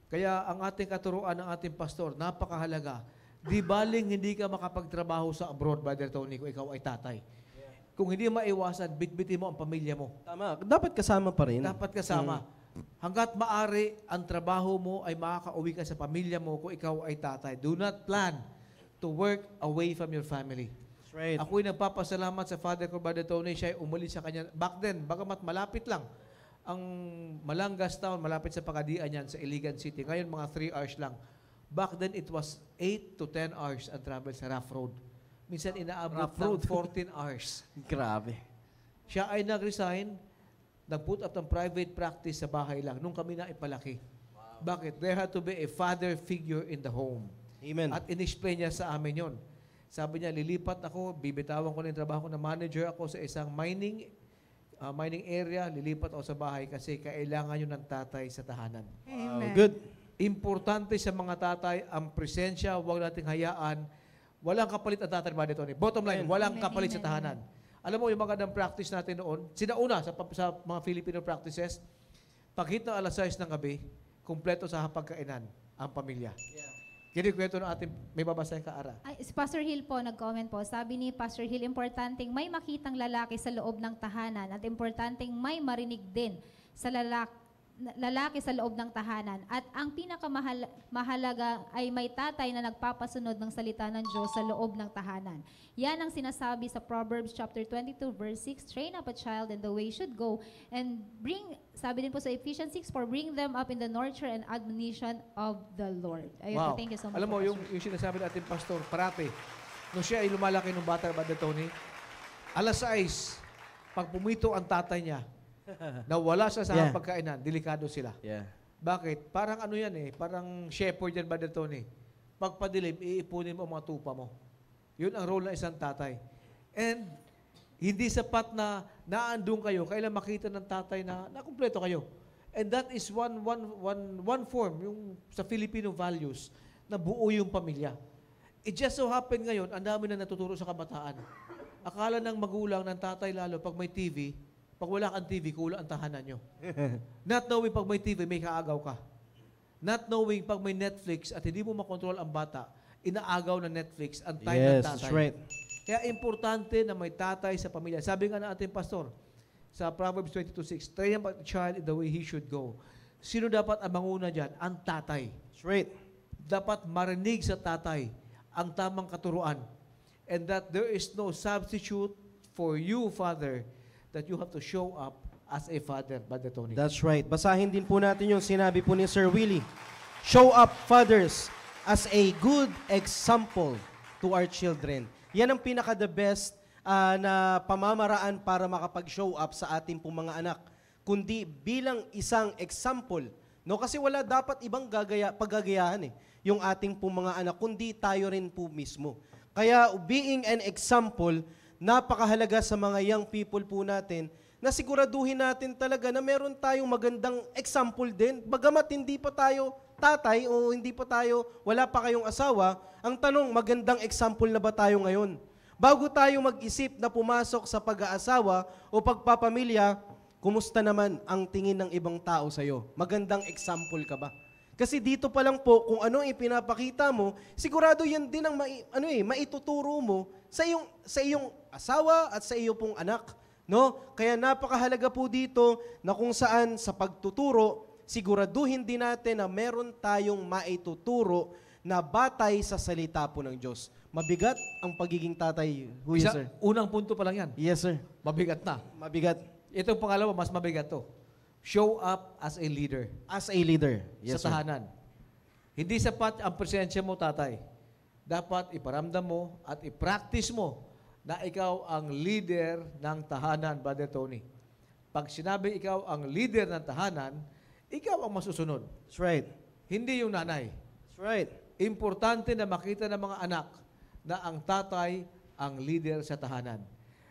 Kaya ang ating katuruan ng ating pastor, napakahalaga. Di baling hindi ka makapagtrabaho sa abroad, Brother Tony, kung ikaw ay tatay. Kung hindi maiwasan, bitbitin mo ang pamilya mo. Tama. Dapat kasama pa rin. Dapat kasama. Hanggat maaari, ang trabaho mo ay makakauwi ka sa pamilya mo kung ikaw ay tatay. Do not plan to work away from your family. That's right. Ako'y nagpapasalamat sa father ko, Brother Tony, siya ay umalis sa kanya. Back then, bagamat malapit lang, ang Malangas Town, malapit sa Pagadian yan, sa Iligan City. Ngayon, mga 3 hours lang. Back then, it was 8 to 10 hours ang travel sa rough road. Minsan, inaabot ng 14 hours. Grabe. Siya ay nag-resign, nag-put up ng private practice sa bahay lang nung kami na ipalaki. Bakit? There had to be a father figure in the home. Amen. At in-explain niya sa amin yon. Sabi niya, lilipat ako, bibitawan ko na yung trabaho ko na manager ako sa isang mining area, lilipat ako sa bahay kasi kailangan yun ng tatay sa tahanan. Amen. Good. Importante sa mga tatay, ang presensya, huwag nating hayaan. Walang kapalit ang tatay, Brother Tony. Bottom line, walang Amen, kapalit amen, sa tahanan. Alam mo, yung magandang practice natin noon, sinauna sa mga Filipino practices, pag hit ng alas 6 ng gabi, kumpleto sa hapagkainan ang pamilya. Kinikwento ng ating, may babasahin ka, Ara. Ay, si Pastor Hill po, nag-comment po. Sabi ni Pastor Hill, importanteng may makitang lalaki sa loob ng tahanan at importanteng may marinig din sa lalaki sa loob ng tahanan. At ang pinakamahalaga ay may tatay na nagpapasunod ng salita ng Diyos sa loob ng tahanan. Yan ang sinasabi sa Proverbs chapter 22 verse 6, train up a child in the way he should go and sabi din po sa Ephesians 6:4, bring them up in the nurture and admonition of the Lord. Ayun po, thank you so much. Alam mo, yung sinasabi natin, Pastor, parati, nung siya ay lumalaki nung bata, Brother Tony, alas 6, pag pumito ang tatay niya, nawala siya sa pagkainan, delikado sila. Yeah. Bakit? Parang ano yan parang shepherd yan, Brother Tony. Pag padilim, iipunin mo ang mga tupa mo. Yun ang role ng isang tatay. And hindi sapat na naandun kayo, kailan makita ng tatay na nakumpleto kayo. And that is one form, yung sa Filipino values, na buo yung pamilya. It just so happen ngayon, ang dami na natuturo sa kabataan. Akala ng magulang, ng tatay lalo, pag may TV, pag wala kang TV, kulang ang tahanan nyo. Not knowing pag may TV, may kaagaw ka. Not knowing pag may Netflix at hindi mo makontrol ang bata, inaagaw ng Netflix ang time ng tatay. That's right. Kaya importante na may tatay sa pamilya. Sabi nga na ating pastor, sa Proverbs 22:6, train up a child in the way he should go. Sino dapat ang manguna dyan? Ang tatay. That's right. Dapat marinig sa tatay ang tamang katuruan. And that there is no substitute for you, Father, that you have to show up as a father, Brother Tony. That's right. Basahin din po natin yung sinabi po ni Sir Willie. Show up, fathers, as a good example to our children. Yan ang pinaka-the best na pamamaraan para makapag-show up sa ating pong mga anak. Kundi bilang isang example. No? Kasi wala dapat ibang paggagayahan yung ating pong mga anak, kundi tayo rin po mismo. Kaya being an example, napakahalaga sa mga young people po natin na siguraduhin natin talaga na meron tayong magandang example din. Bagamat hindi pa tayo tatay o hindi pa tayo, wala pa kayong asawa, ang tanong, magandang example na ba tayo ngayon? Bago tayo mag-isip na pumasok sa pag-aasawa o pagpapamilya, kumusta naman ang tingin ng ibang tao sa'yo? Magandang example ka ba? Kasi dito pa lang po, kung ano ipinapakita mo, sigurado yan din ang maituturo mo sa iyong asawa at sa iyong pong anak. No? Kaya napakahalaga po dito na kung saan sa pagtuturo, siguraduhin din natin na meron tayong maituturo na batay sa salita po ng Diyos. Mabigat ang pagiging tatay. Sir? Unang punto pa lang yan. Yes, sir. Mabigat na. Mabigat. Itong pangalawa, mas mabigat to. Show up as a leader. As a leader. Yes, sa tahanan. Hindi sapat ang presensya mo, tatay. Dapat iparamdam mo at i-practice mo na ikaw ang leader ng tahanan, Brother Tony. Pag sinabi ikaw ang leader ng tahanan, ikaw ang masusunod. That's right. Hindi yung nanay. That's right. Importante na makita ng mga anak na ang tatay ang leader sa tahanan.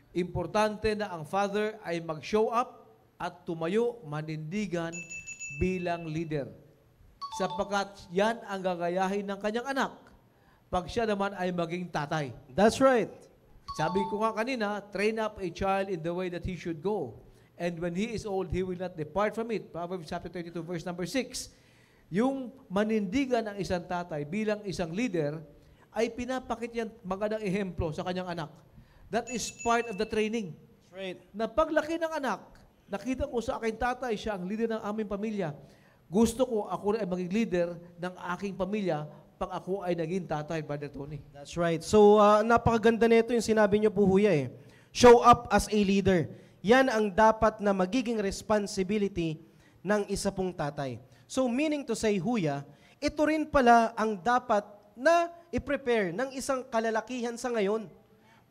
Importante na ang father ay mag-show up at tumayo manindigan bilang leader. Sapagkat yan ang gagayahin ng kanyang anak pag siya naman ay maging tatay. That's right. Sabi ko nga kanina, train up a child in the way that he should go. And when he is old, he will not depart from it. Proverbs chapter 32, verse number 6. Yung manindigan ng isang tatay bilang isang leader ay pinapakit yan magandang ehemplo sa kanyang anak. That is part of the training. That's right. Na paglaki ng anak, nakita ko sa aking tatay, siya ang leader ng aming pamilya. Gusto ko ako ay maging leader ng aking pamilya pag ako ay naging tatay, Brother Tony. That's right. So, napakaganda nito yung sinabi niyo po, Huya. Show up as a leader. Yan ang dapat na magiging responsibility ng isa pong tatay. So, meaning to say, Huya, ito rin pala ang dapat na i-prepare ng isang kalalakihan sa ngayon,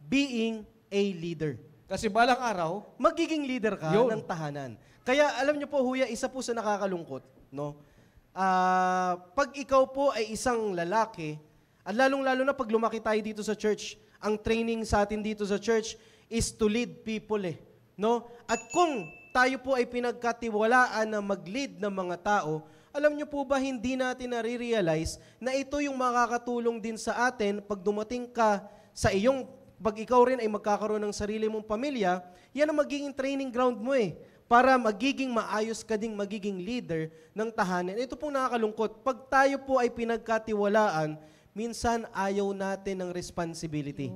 being a leader. Kasi balang araw, magiging leader ka yun. ng tahanan. Kaya alam niyo po, Huya, isa po sa nakakalungkot, no? Pag ikaw po ay isang lalaki, at lalong-lalo na pag lumaki tayo dito sa church, ang training sa atin dito sa church is to lead people no? At kung tayo po ay pinagkatiwalaan na mag-lead ng mga tao, alam niyo po ba hindi natin nare-realize na ito yung makakatulong din sa atin pag dumating ka sa iyong, pag ikaw rin ay magkakaroon ng sarili mong pamilya, yan ang magiging training ground mo para magiging maayos ka ding magiging leader ng tahanan. Ito pong nakakalungkot. Pag tayo po ay pinagkatiwalaan, minsan ayaw natin ng responsibility.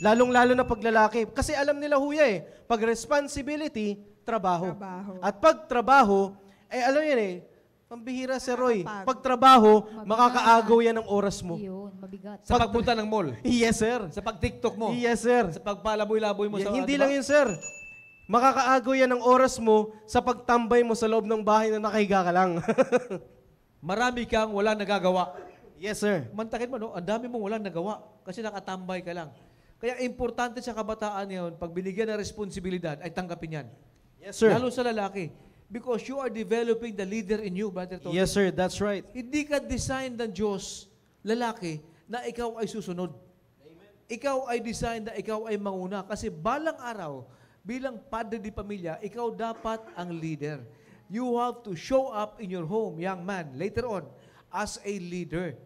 Lalong-lalo na paglalaki. Kasi alam nila, Huya pag responsibility, trabaho. At pag trabaho, alam yan eh, pambihira si Roy. Nakakapagod. Pag trabaho, Mabigat. makakaagaw yan ng oras mo. Yun, mabigat. Sa pagpunta ng mall. Yes, sir. Sa pag-TikTok mo. Yes, sir. Sa pagpalaboy-laboy mo sa... Hindi di ba? lang yun, sir. Makakaagaw yan ng oras mo sa pagtambay mo sa loob ng bahay na nakahiga ka lang. Marami kang wala nagagawa. Yes, sir. Mantakin mo, no? Ang dami mong walang nagawa kasi nakatambay ka lang. Kaya importante sa kabataan ngayon, pag binigyan ng responsibilidad, ay tanggapin yan. Yes, sir. Lalo sa lalaki. Because you are developing the leader in you, Brother Tony. Yes, sir. That's right. Hindi ka design ng Diyos, lalaki, na ikaw ay susunod. Ikaw ay design na ikaw ay manguna. Kasi balang araw, bilang padre di pamilya, ikaw dapat ang leader. You have to show up in your home, young man, later on, as a leader.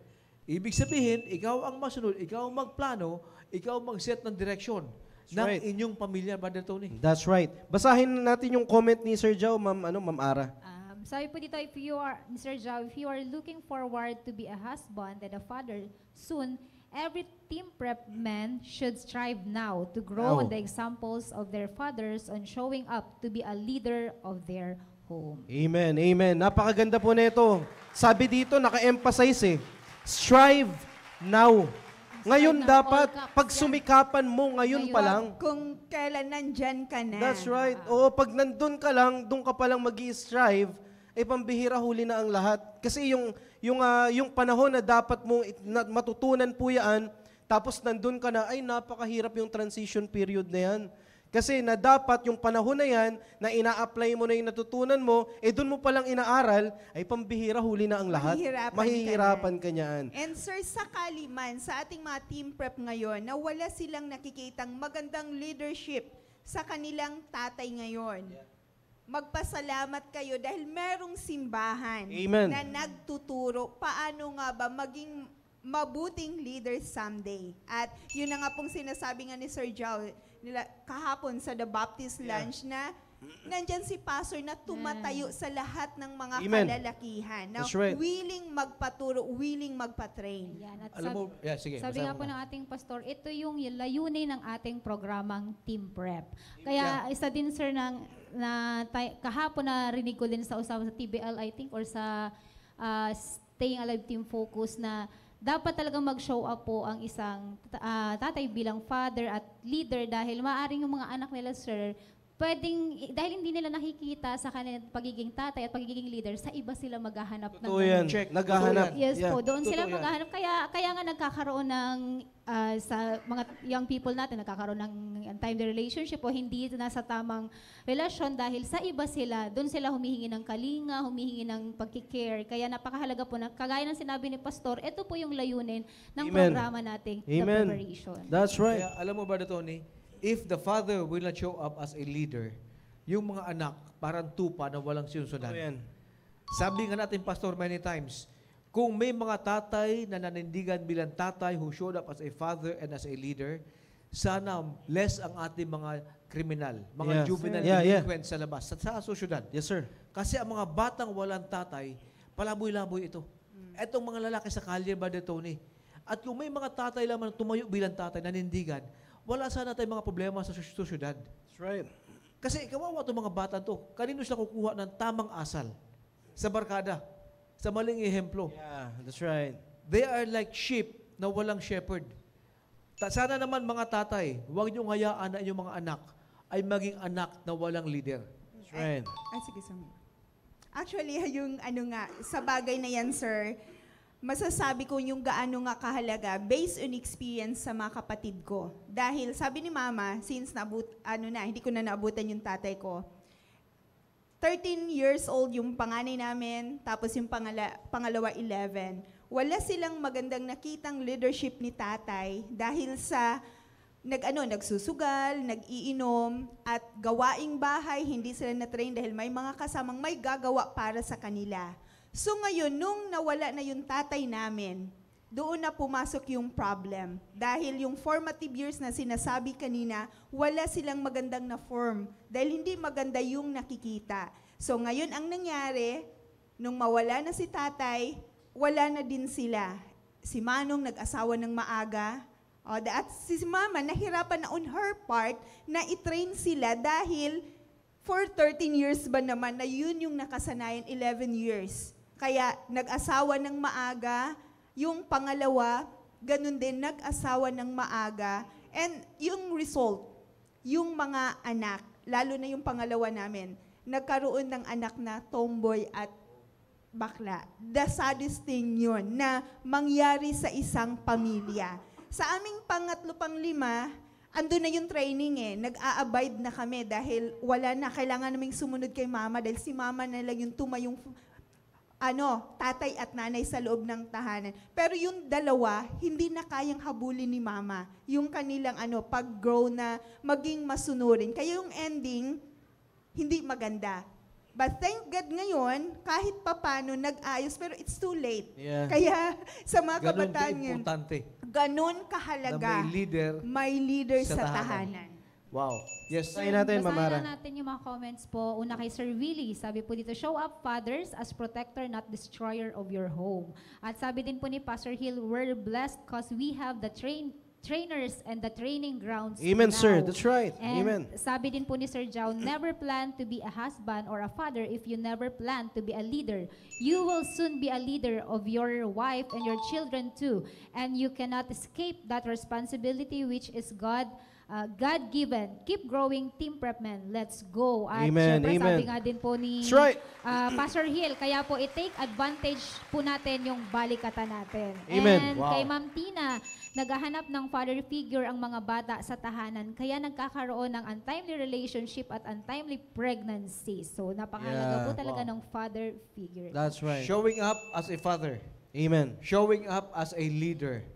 Ibig sabihin, ikaw ang masunod, ikaw ang magplano, ikaw ang mag-set ng direksyon ng right. inyong pamilya, Brother Tony. That's right. Basahin natin yung comment ni Sir Joe, Ma'am Ara. Sabi po dito, if you are, Mr. Jao, if you are looking forward to be a husband and a father soon, every team prep man should strive now to grow on the examples of their fathers on showing up to be a leader of their home. Amen, amen. Napakaganda po nito. Sabi dito, naka-emphasize eh, strive now. Ngayon now, dapat, all caps pag yan. sumikapan mo, ngayon pa lang. Kung kailan nandyan ka na. That's right. Oo, pag nandun ka lang, doon ka palang mag-i-strive, ay pambihira huli na ang lahat. Kasi yung panahon na dapat mong matutunan po yan, tapos nandun ka na, ay napakahirap yung transition period na yan. Kasi na dapat yung panahon na yan, na ina-apply mo na yung natutunan mo, doon mo palang inaaral, ay pambihira huli na ang lahat. Mahihirapan ka niyan. And sir, sakali man sa ating mga team prep ngayon na wala silang nakikitang magandang leadership sa kanilang tatay ngayon, magpasalamat kayo dahil merong simbahan Amen. na nagtuturo paano nga ba maging mabuting leader someday. At yun na nga pong sinasabi nga ni Sir Joe nila kahapon sa The Baptist Lunch na nandyan si pastor na tumatayo sa lahat ng mga Amen. kalalakihan na That's right. willing magpaturo, willing magpatrain. Yan. At Alam mo, yeah, sige. sabi nga basahin mo po na. ng ating pastor, ito yung layunin ng ating programang Team Prep. Kaya isa din sir kahapon na rinig ko din sa usapan sa TBL I think or sa Staying Alive Team Focus na dapat talagang mag-show up po ang isang tatay bilang father at leader dahil maaaring yung mga anak nila sir dahil hindi nila nakikita sa kanilang pagiging tatay at pagiging leader, sa iba sila maghahanap ng Totoo yan. Check. Naghahanap. Yes Yeah. po, doon Totoo sila yan. maghahanap. Kaya nga nagkakaroon ng, sa mga young people natin, nagkakaroon ng time relationship o hindi nasa tamang relasyon dahil sa iba sila, doon sila humihingi ng kalinga, humihingi ng pagkikare. Kaya napakahalaga po, kagaya ng sinabi ni Pastor, ito po yung layunin ng Amen. programa nating The Amen. Preparation. That's right. Kaya alam mo ba, Tony, if the father will not show up as a leader, yung mga anak parang tupa na walang sinusundan. Totoo yan. Sabi nga natin, Pastor, many times, kung may mga tatay na nanindigan bilang tatay who showed up as a father and as a leader, sana less ang ating mga kriminal, mga Yeah. juvenile Yeah, yeah. delinquents sa labas, sa sosyudad. Yes, sir. Kasi ang mga batang walang tatay, palaboy-laboy ito. Etong mga lalaki sa kalye, Brother Tony. At kung may mga tatay lamang tumayo bilang tatay, nanindigan, wala sana tayong mga problema sa sosyudad. That's right. Kasi kawawa itong mga bata to. Kanino sila kukuha ng tamang asal? Sa barkada. Sa maling ehemplo. Yeah, that's right. They are like sheep na walang shepherd. Sana naman mga tatay, huwag niyong hayaan na inyong mga anak ay maging anak na walang leader. That's right. Sige, sir. Actually, yung sa bagay na yan, sir, masasabi ko yung gaano nga kahalaga based on experience sa mga kapatid ko. Dahil sabi ni Mama, since hindi ko na naabutan yung tatay ko, 13 years old yung panganay namin, tapos yung pangalawa 11. Wala silang magandang nakitang leadership ni tatay dahil sa nagsusugal, nag-iinom, at gawaing bahay, hindi sila na-train dahil may mga kasamang may gagawa para sa kanila. So ngayon, nung nawala na yung tatay namin, doon na pumasok yung problem. Dahil yung formative years na sinasabi kanina, wala silang magandang na form. Dahil hindi maganda yung nakikita. So ngayon, ang nangyari, nung mawala na si tatay, wala na din sila. Si Manong nag-asawa ng maaga, at si Mama nahirapan na on her part na i-train sila dahil for 13 years ba naman na yun yung nakasanayan 11 years. Kaya nag-asawa ng maaga, yung pangalawa, ganun din, nag-asawa ng maaga. And yung result, yung mga anak, lalo na yung pangalawa namin, nagkaroon ng anak na tomboy at bakla. The saddest thing yun na mangyari sa isang pamilya. Sa aming pangatlo pang lima, ando na yung training nag-a-abide na kami dahil wala na, kailangan naming sumunod kay mama dahil si mama na lang yung tumayong tatay at nanay sa loob ng tahanan. Pero yung dalawa, hindi na kayang habulin ni mama. Yung kanilang pag-grow na maging masunurin. Kaya yung ending, hindi maganda. But thank God ngayon, kahit papano nag-ayos, pero it's too late. Yeah. Kaya sa mga Ganon kabataan yun, importante ganon na kahalaga. may leader sa sa tahanan. Wow. Yes. Basahin natin, Basahin Mamara. na natin yung mga comments po. Una kay Sir Willie, sabi po dito, show up fathers as protector, not destroyer of your home. At sabi din po ni Pastor Hill, we're blessed because we have the trainers and the training grounds Amen, now. sir. That's right. And Amen. sabi din po ni Sir Jao, never plan to be a husband or a father if you never plan to be a leader. You will soon be a leader of your wife and your children too. And you cannot escape that responsibility which is God-given. Keep growing, Team Prepman. Let's go. At Amen, syempre, amen. sabi nga din po ni That's right. Pastor Hill, kaya po i-take advantage po natin yung balikatan natin. Amen. And Wow. kay Ma'am Tina, naghahanap ng father figure ang mga bata sa tahanan, kaya nagkakaroon ng untimely relationship at untimely pregnancy. So, napakahalaga Yeah. po talaga Wow. ng father figure. That's right. Showing up as a father. Amen. Showing up as a leader.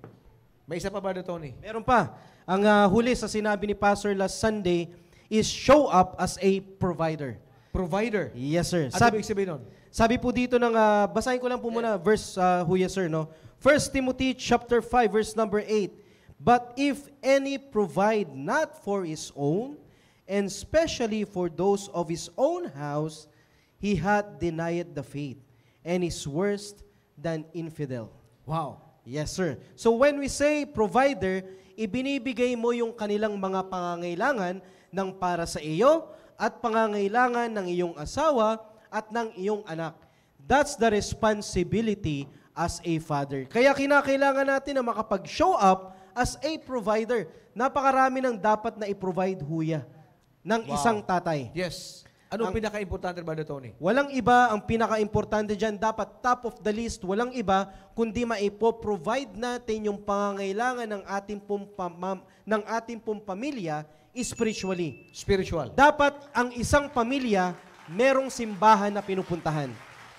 May isa pa ba na, Tony? Meron pa. Ang huli sa sinabi ni Pastor last Sunday is show up as a provider. Provider. Yes, sir. Ano ibig sabihin nun? Sabi po dito ng, basahin ko lang po muna, verse, yes, sir, no? 1 Timothy chapter 5, verse number 8. But if any provide not for his own, and especially for those of his own house, he hath denied the faith, and is worse than infidel. Wow. Yes, sir. So when we say provider, ibinibigay mo yung kanilang mga pangangailangan ng para sa iyo at pangangailangan ng iyong asawa at ng iyong anak. That's the responsibility as a father. Kaya kinakailangan natin na makapag-show up as a provider. Napakarami ng dapat na i-provide huya ng Wow. isang tatay. Yes. Anong pinaka-importante ba na, Tony? Walang iba, ang pinaka-importante dyan, dapat top of the list, walang iba, kundi maipo-provide natin yung pangangailangan ng ating pong pamilya spiritually. Spiritual. Dapat ang isang pamilya, merong simbahan na pinupuntahan.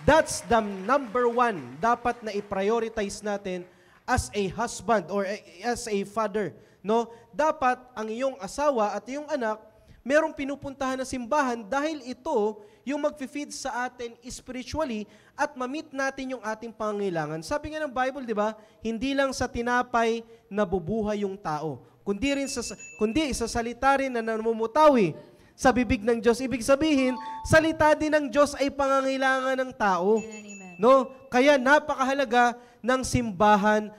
That's the number one dapat na i-prioritize natin as a husband or as a father. No? Dapat ang iyong asawa at iyong anak, merong pinupuntahan na simbahan dahil ito yung mag-feed sa atin spiritually at ma-meet natin yung ating pangangailangan. Sabi nga ng Bible, di ba, hindi lang sa tinapay nabubuhay yung tao, kundi sa salita rin na namumutawi sa bibig ng Diyos. Ibig sabihin, salita din ng Diyos ay pangangailangan ng tao. Amen. No? Kaya napakahalaga ng simbahan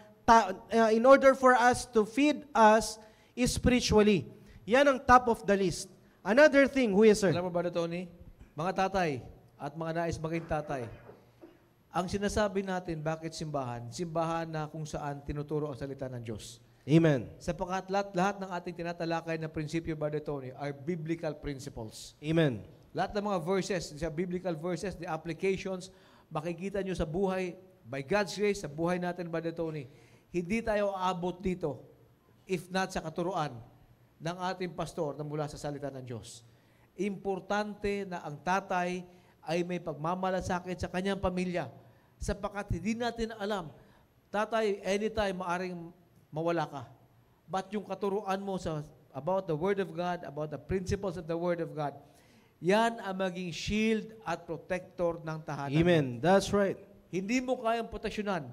in order for us to feed us spiritually. Yan ang top of the list. Another thing, yes, sir? Alam mo ba na, Tony? Mga tatay at mga nais maging tatay, ang sinasabi natin, bakit simbahan? Simbahan na kung saan tinuturo ang salita ng Diyos. Amen. Sapagkat lahat ng ating tinatalakay na prinsipyo, Brother Tony, are biblical principles. Amen. Lahat ng mga verses, sa biblical verses, the applications, makikita nyo sa buhay, by God's grace, sa buhay natin, Brother Tony, hindi tayo aabot dito if not sa katuruan ng ating pastor na mula sa salita ng Diyos. Importante na ang tatay ay may pagmamalasakit sa kanyang pamilya sapagkat hindi natin alam, tatay, anytime maaring mawala ka. But yung katuruan mo about the Word of God, about the principles of the Word of God, yan ang maging shield at protector ng tahanan. Amen. That's right. Hindi mo kayang proteksyonan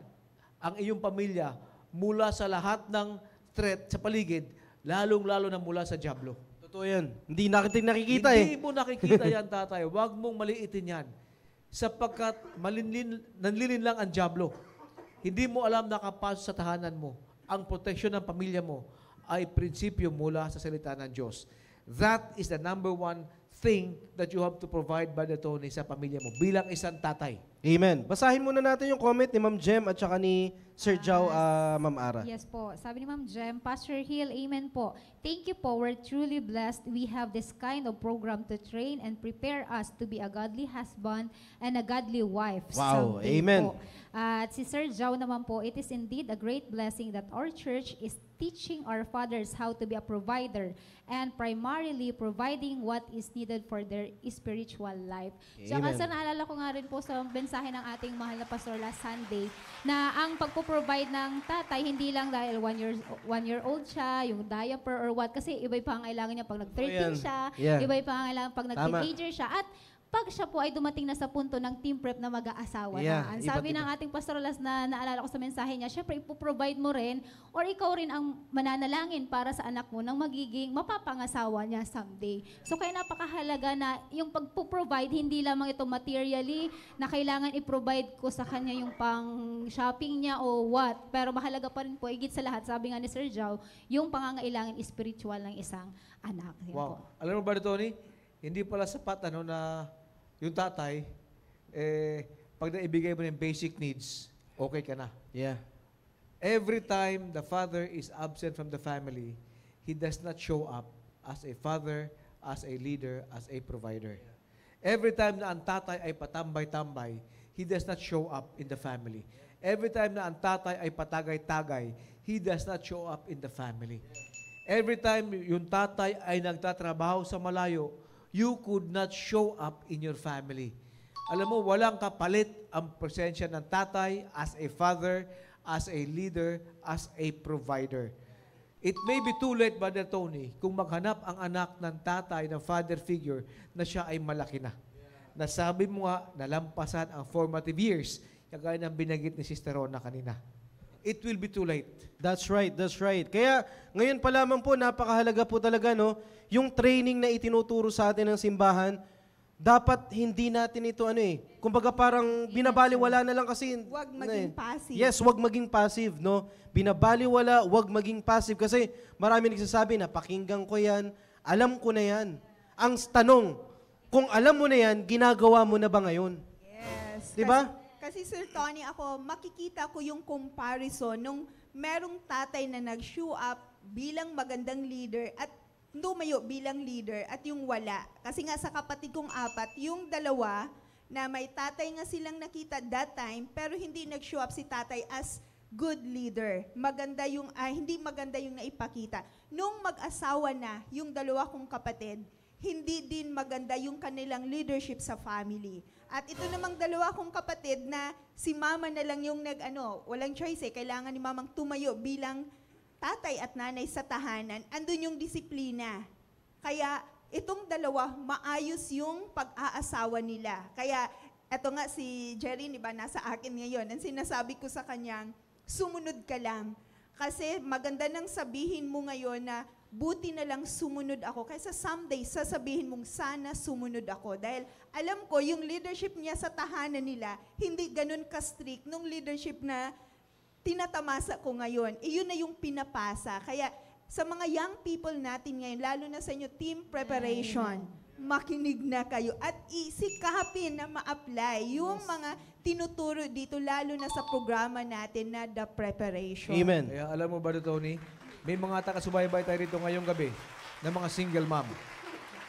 ang iyong pamilya mula sa lahat ng threat sa paligid, lalong-lalo na mula sa dyablo. Totoo yan. Hindi natin nakikita Hindi mo nakikita yan, tatay. Huwag mong maliitin yan. Sapagkat nanlilin lang ang dyablo. Hindi mo alam nakapasok sa tahanan mo. Ang proteksyon ng pamilya mo ay prinsipyo mula sa salita ng Diyos. That is the number one thing that you have to provide, Brother Tony, sa pamilya mo bilang isang tatay. Amen. Basahin muna natin yung comment ni Ma'am Jem at saka ni Sir Jao, Ma'am Ara. Yes po. Sabi ni Ma'am Jem, Pastor Hill, amen po. Thank you po. We're truly blessed. We have this kind of program to train and prepare us to be a godly husband and a godly wife. Wow. someday Amen. Po. At si Sir Jao naman po, it is indeed a great blessing that our church is teaching our fathers how to be a provider and primarily providing what is needed for their spiritual life. Amen. Saka naalala ko nga rin po sa mensahe ng ating mahal na pastor last Sunday na ang pagpo-provide ng tatay hindi lang dahil one year old siya, yung diaper or what, kasi iba pa ang kailangan niya pag nag-13 yan. siya, Yeah. iba pa ang kailangan pag nag-teenager siya, at pag siya po ay dumating na sa punto ng team prep na mag-aasawa Yeah, na. Ang iba't sabi iba. ng ating pastor last na naalala ko sa mensahe niya, syempre ipoprovide mo rin or ikaw rin ang mananalangin para sa anak mo nang magiging mapapangasawa niya someday. So kaya napakahalaga na yung pagpo-provide hindi lamang ito materially na kailangan i-provide ko sa kanya yung pang shopping niya o what. Pero mahalaga pa rin po, higit sa lahat, sabi nga ni Sir Jao, yung pangangailangan spiritual ng isang anak. Yan po. Wow. Alam mo, Brother Tony, hindi pala sapat na yung tatay, pag naibigay mo ng basic needs, okay ka na. Yeah. Every time the father is absent from the family, he does not show up as a father, as a leader, as a provider. Every time na ang tatay ay patambay-tambay, he does not show up in the family. Every time na ang tatay ay patagay-tagay, he does not show up in the family. Every time yung tatay ay nagtatrabaho sa malayo, you could not show up in your family. Alam mo, walang kapalit ang presensya ng tatay as a father, as a leader, as a provider. It may be too late, Brother Tony, kung maghanap ang anak ng tatay, ng father figure, na siya ay malaki na. Nasabi mo nga, nalampasan ang formative years, kagaya ng binanggit ni Sister Rona kanina. It will be too late. That's right, that's right. Kaya ngayon pa lamang po, napakahalaga po talaga, no? Yung training na itinuturo sa atin ng simbahan, dapat hindi natin ito, kumbaga parang binabaliwala na lang kasi. Huwag maging passive. Yes, huwag maging passive, no? Binabaliwala, huwag maging passive kasi marami nagsasabi na pakinggan ko yan, alam ko na yan. Ang tanong, kung alam mo na yan, ginagawa mo na ba ngayon? Yes. Diba? Kasi Sir Tony, ako, makikita ko yung comparison nung merong tatay na nag-show up bilang magandang leader at dumayo bilang leader at yung wala. Kasi nga sa kapatid kong apat, yung dalawa na may tatay nga silang nakita that time, pero hindi nag-show up si tatay as good leader. Maganda yung, hindi maganda yung naipakita. Nung mag-asawa na yung dalawa kong kapatid, hindi din maganda yung kanilang leadership sa family. At ito namang dalawa kong kapatid na si mama na lang yung walang choice kailangan ni mamang tumayo bilang tatay at nanay sa tahanan, andun yung disiplina. Kaya itong dalawa, maayos yung pag-aasawa nila. Kaya eto nga si Jerry, diba, nasa akin ngayon. Ang sinasabi ko sa kanyang, sumunod ka lang. Kasi maganda nang sabihin mo ngayon na buti na lang sumunod ako. Kaysa someday, sasabihin mong sana sumunod ako. Dahil alam ko, yung leadership niya sa tahanan nila, hindi ganun ka-strict nung leadership na tinatamasa ko ngayon, yun na yung pinapasa. Kaya sa mga young people natin ngayon, lalo na sa inyo, team preparation, makinig na kayo at isikapin na ma-apply yung mga tinuturo dito, lalo na sa programa natin na The Preparation. Amen. Kaya alam mo ba, Tony, may mga takasubaybay tayo rito ngayong gabi na mga single mom.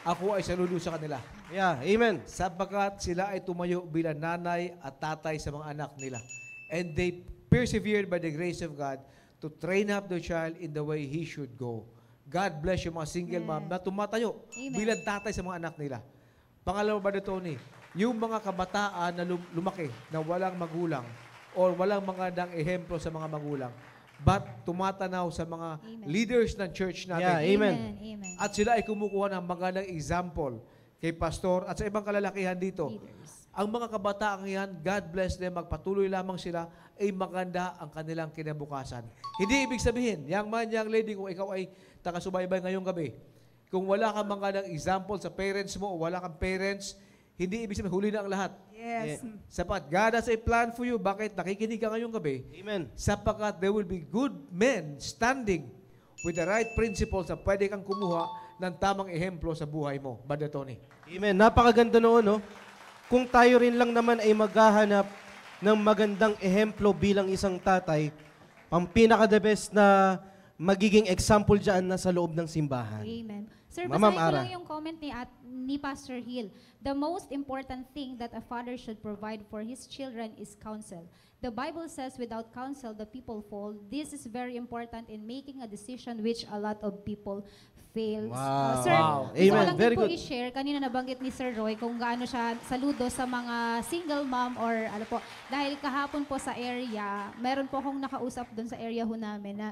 Ako ay saludo sa kanila. Yeah, amen. Sapagkat sila ay tumayo bilang nanay at tatay sa mga anak nila. And they persevered by the grace of God to train up the child in the way he should go. God bless yung mga single mom na tumatayo Amen. bilang tatay sa mga anak nila. Pangalawa ba, Tony, yung mga kabataan na lumaki na walang magulang or walang magandang ehemplo sa mga magulang, but tumatanaw sa mga leaders ng church natin. Yeah, amen. Amen. At sila ay kumukuha ng magandang example kay pastor at sa ibang kalalakihan dito. Leaders. Ang mga kabataang yan, God bless them, magpatuloy lamang sila, ay maganda ang kanilang kinabukasan. Hindi ibig sabihin, young man, young lady, kung ikaw ay takasubaybay ngayong gabi, kung wala kang magandang example sa parents mo o wala kang parents, hindi ibig sabihin, huli na ang lahat. Yes. Sapat, God has a plan for you. Bakit? Nakikinig ka ngayong gabi. Amen. Sapagkat there will be good men standing with the right principles na pwede kang kumuha ng tamang ehemplo sa buhay mo. Brother Tony. Amen. Napakaganda noon, no? Kung tayo rin lang naman ay maghahanap ng magandang ehemplo bilang isang tatay, ang pinaka-the best na magiging example dyan na sa loob ng simbahan. Amen. Sir, Ma'am basahin ko Ara. lang yung comment ni Pastor Hill. The most important thing that a father should provide for his children is counsel. The Bible says, without counsel, the people fall. This is very important in making a decision which a lot of people fails. Wow. Sir, Wow. gusto ko Amen. lang Very din po good. i-share. Kanina nabanggit ni Sir Roy kung gaano siya saludo sa mga single mom or ano po. Dahil kahapon po sa area, meron po akong nakausap doon sa area ho namin na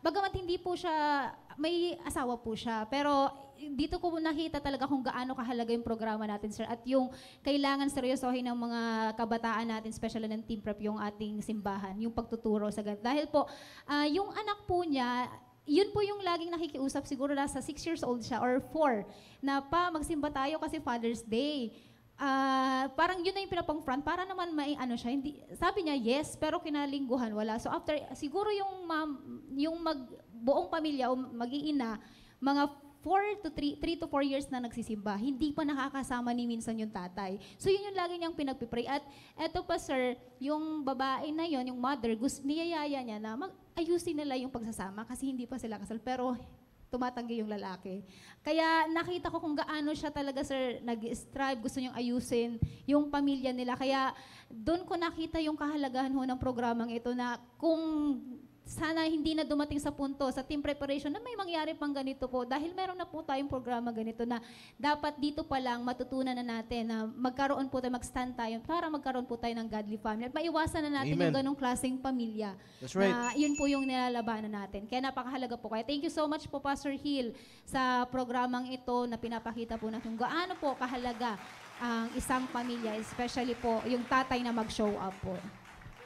bagamat hindi po siya, may asawa po siya, pero dito ko nakita talaga kung gaano kahalaga yung programa natin, sir, at yung kailangan seryosohin ng mga kabataan natin, especially ng Team Prep, yung ating simbahan, yung pagtuturo sa ganito. Dahil po, yung anak po niya, yun po yung laging nakikiusap, siguro nasa 6 years old siya or 4, na pa, magsimba tayo kasi Father's Day. Parang yun na yung pinapang front para naman may ano siya, hindi, sabi niya yes, pero kinalingguhan wala. So after, siguro yung buong pamilya o mag-iina, mga 3 to 4 years na nagsisimba, hindi pa nakakasama ni minsan yung tatay. So yun yung lagi niyang pinagpipray. At eto pa sir, yung babae na yon, yung mother, niyayaya niya na ayusin nila yung pagsasama kasi hindi pa sila kasal. Pero tumatanggi yung lalaki. Kaya nakita ko kung gaano siya talaga, sir, nag-strive, gusto niyang ayusin yung pamilya nila. Kaya doon ko nakita yung kahalagahan ho ng programang ito na kung sana hindi na dumating sa punto sa team preparation na may mangyari pang ganito po dahil meron na po tayong programa ganito na dapat dito pa lang matutunan na natin na magkaroon po tayo, mag-stand tayo para magkaroon po tayo ng godly family at maiwasan na natin Amen. yung ganong klaseng pamilya. That's right. Na yun po yung nilalabanan natin. Kaya napakahalaga po. Kaya thank you so much po, Pastor Hill, sa programang ito na pinapakita po natin gaano po kahalaga ang isang pamilya, especially po yung tatay na mag-show up po.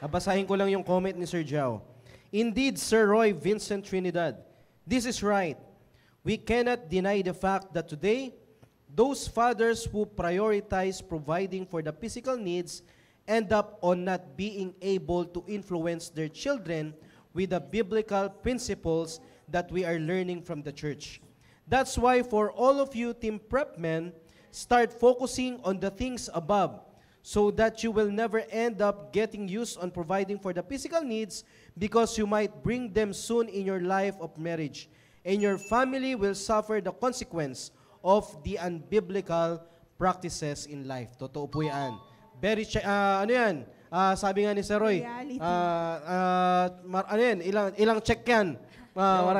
Basahin ko lang yung comment ni Sir Jao. Indeed, Sir Roy Vincent Trinidad, this is right. We cannot deny the fact that today, those fathers who prioritize providing for the physical needs end up on not being able to influence their children with the biblical principles that we are learning from the church. That's why for all of you Team Prep men, start focusing on the things above so that you will never end up getting used on providing for the physical needs because you might bring them soon in your life of marriage. And your family will suffer the consequence of the unbiblical practices in life. Totoo po yan. Ano yan? Sabi nga ni Sir Roy, Reality. ano yan? Ilang check yan?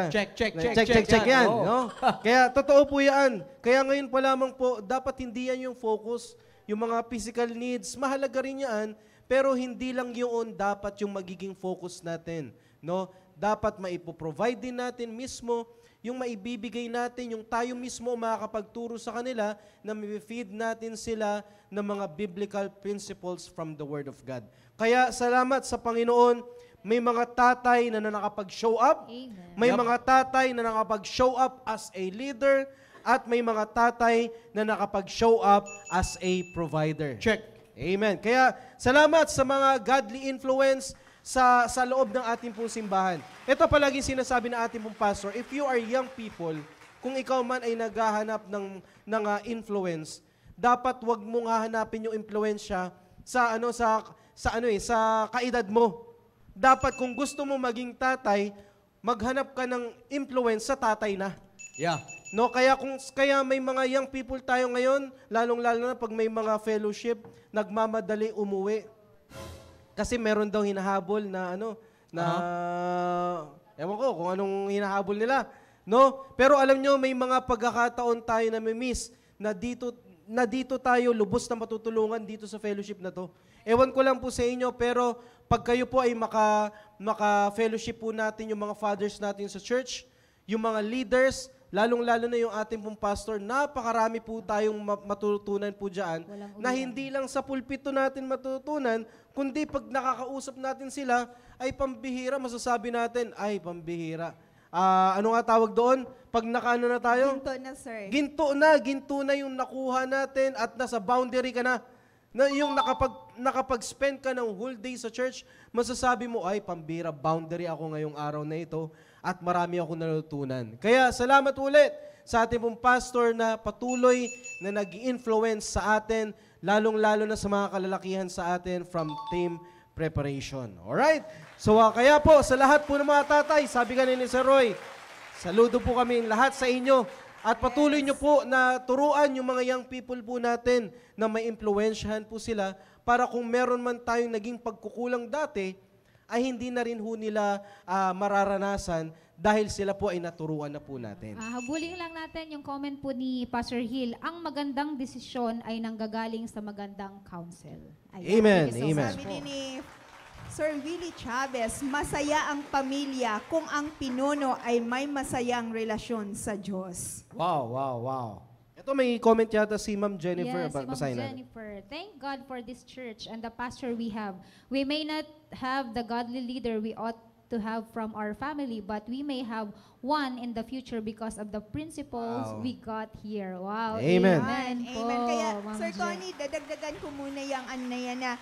Check yan. Oo. No? Kaya totoo po yan. Kaya ngayon pa lamang po, dapat hindi yan yung focus. Yung mga physical needs, mahalaga rin yan, pero hindi lang yun dapat yung magiging focus natin. No? Dapat maipoprovide din natin mismo, yung maibibigay natin, yung tayo mismo makakapagturo sa kanila na may-feed natin sila ng mga biblical principles from the Word of God. Kaya salamat sa Panginoon, may mga tatay na nakapag-show up, Amen. may mga tatay na nakapag-show up as a leader, at may mga tatay na nakapag-show up as a provider. Check. Amen. Kaya salamat sa mga godly influence sa loob ng ating pong simbahan. Ito palagi sinasabi ng ating pong pastor, if you are young people, kung ikaw man ay naghahanap ng influence, dapat wag mong hahanapin yung impluwensya sa kaedad mo. Dapat kung gusto mo maging tatay, maghanap ka ng influence sa tatay na. Yeah. No, kaya may mga young people tayo ngayon, lalong-lalo na pag may mga fellowship, nagmamadali umuwi. Kasi meron daw hinahabol na ewan ko kung anong hinahabol nila. No? Pero alam nyo, may mga pagkakataon tayo na may miss na dito tayo lubos na matutulungan dito sa fellowship na to. Ewan ko lang po sa inyo, pero pag kayo po ay maka-fellowship po natin yung mga fathers natin sa church, yung mga leaders, lalong-lalo na yung ating pong pastor, napakarami po tayong matutunan po dyan na hindi lang sa pulpito natin matutunan, kundi pag nakakausap natin sila, ay pambihira, masasabi natin, ay pambihira. Ano nga tawag doon? Pag nakaano na tayo? Ginto na, sir. Ginto na yung nakuha natin at nasa boundary ka na. Na yung nakapag-spend ka ng whole day sa church, masasabi mo, ay pambihira, boundary ako ngayong araw na ito. at marami akong natutunan. Kaya salamat ulit sa ating pong pastor na patuloy na nag-influence sa atin, lalong-lalo na sa mga kalalakihan sa atin from team preparation. Alright? So kaya po, sa lahat po ng mga tatay, sabi kanina ni Sir Roy, saludo po kami lahat sa inyo at patuloy nyo po na turuan yung mga young people po natin na may impluwensyahan po sila para kung meron man tayong naging pagkukulang dati, ay hindi na rin ho nila mararanasan dahil sila po ay naturuan na po natin. Habulin lang natin yung comment po ni Pastor Hill. Ang magandang desisyon ay nanggagaling sa magandang counsel. Ayan. Amen, Thank you so amen. much Sabi po. din ni Sir Willie Chavez, masaya ang pamilya kung ang pinuno ay may masayang relasyon sa Diyos. Wow, wow, wow. Ito may comment yata si Ma'am Jennifer. Yes, si Ma'am Basahin natin. Jennifer. Thank God for this church and the pastor we have. We may not have the godly leader we ought to have from our family, but we may have one in the future because of the principles Wow. we got here. Wow. Amen. Amen. Amen. po, Kaya, Ma'am Sir Jen. Tony, dadagdagan ko muna yung na yan na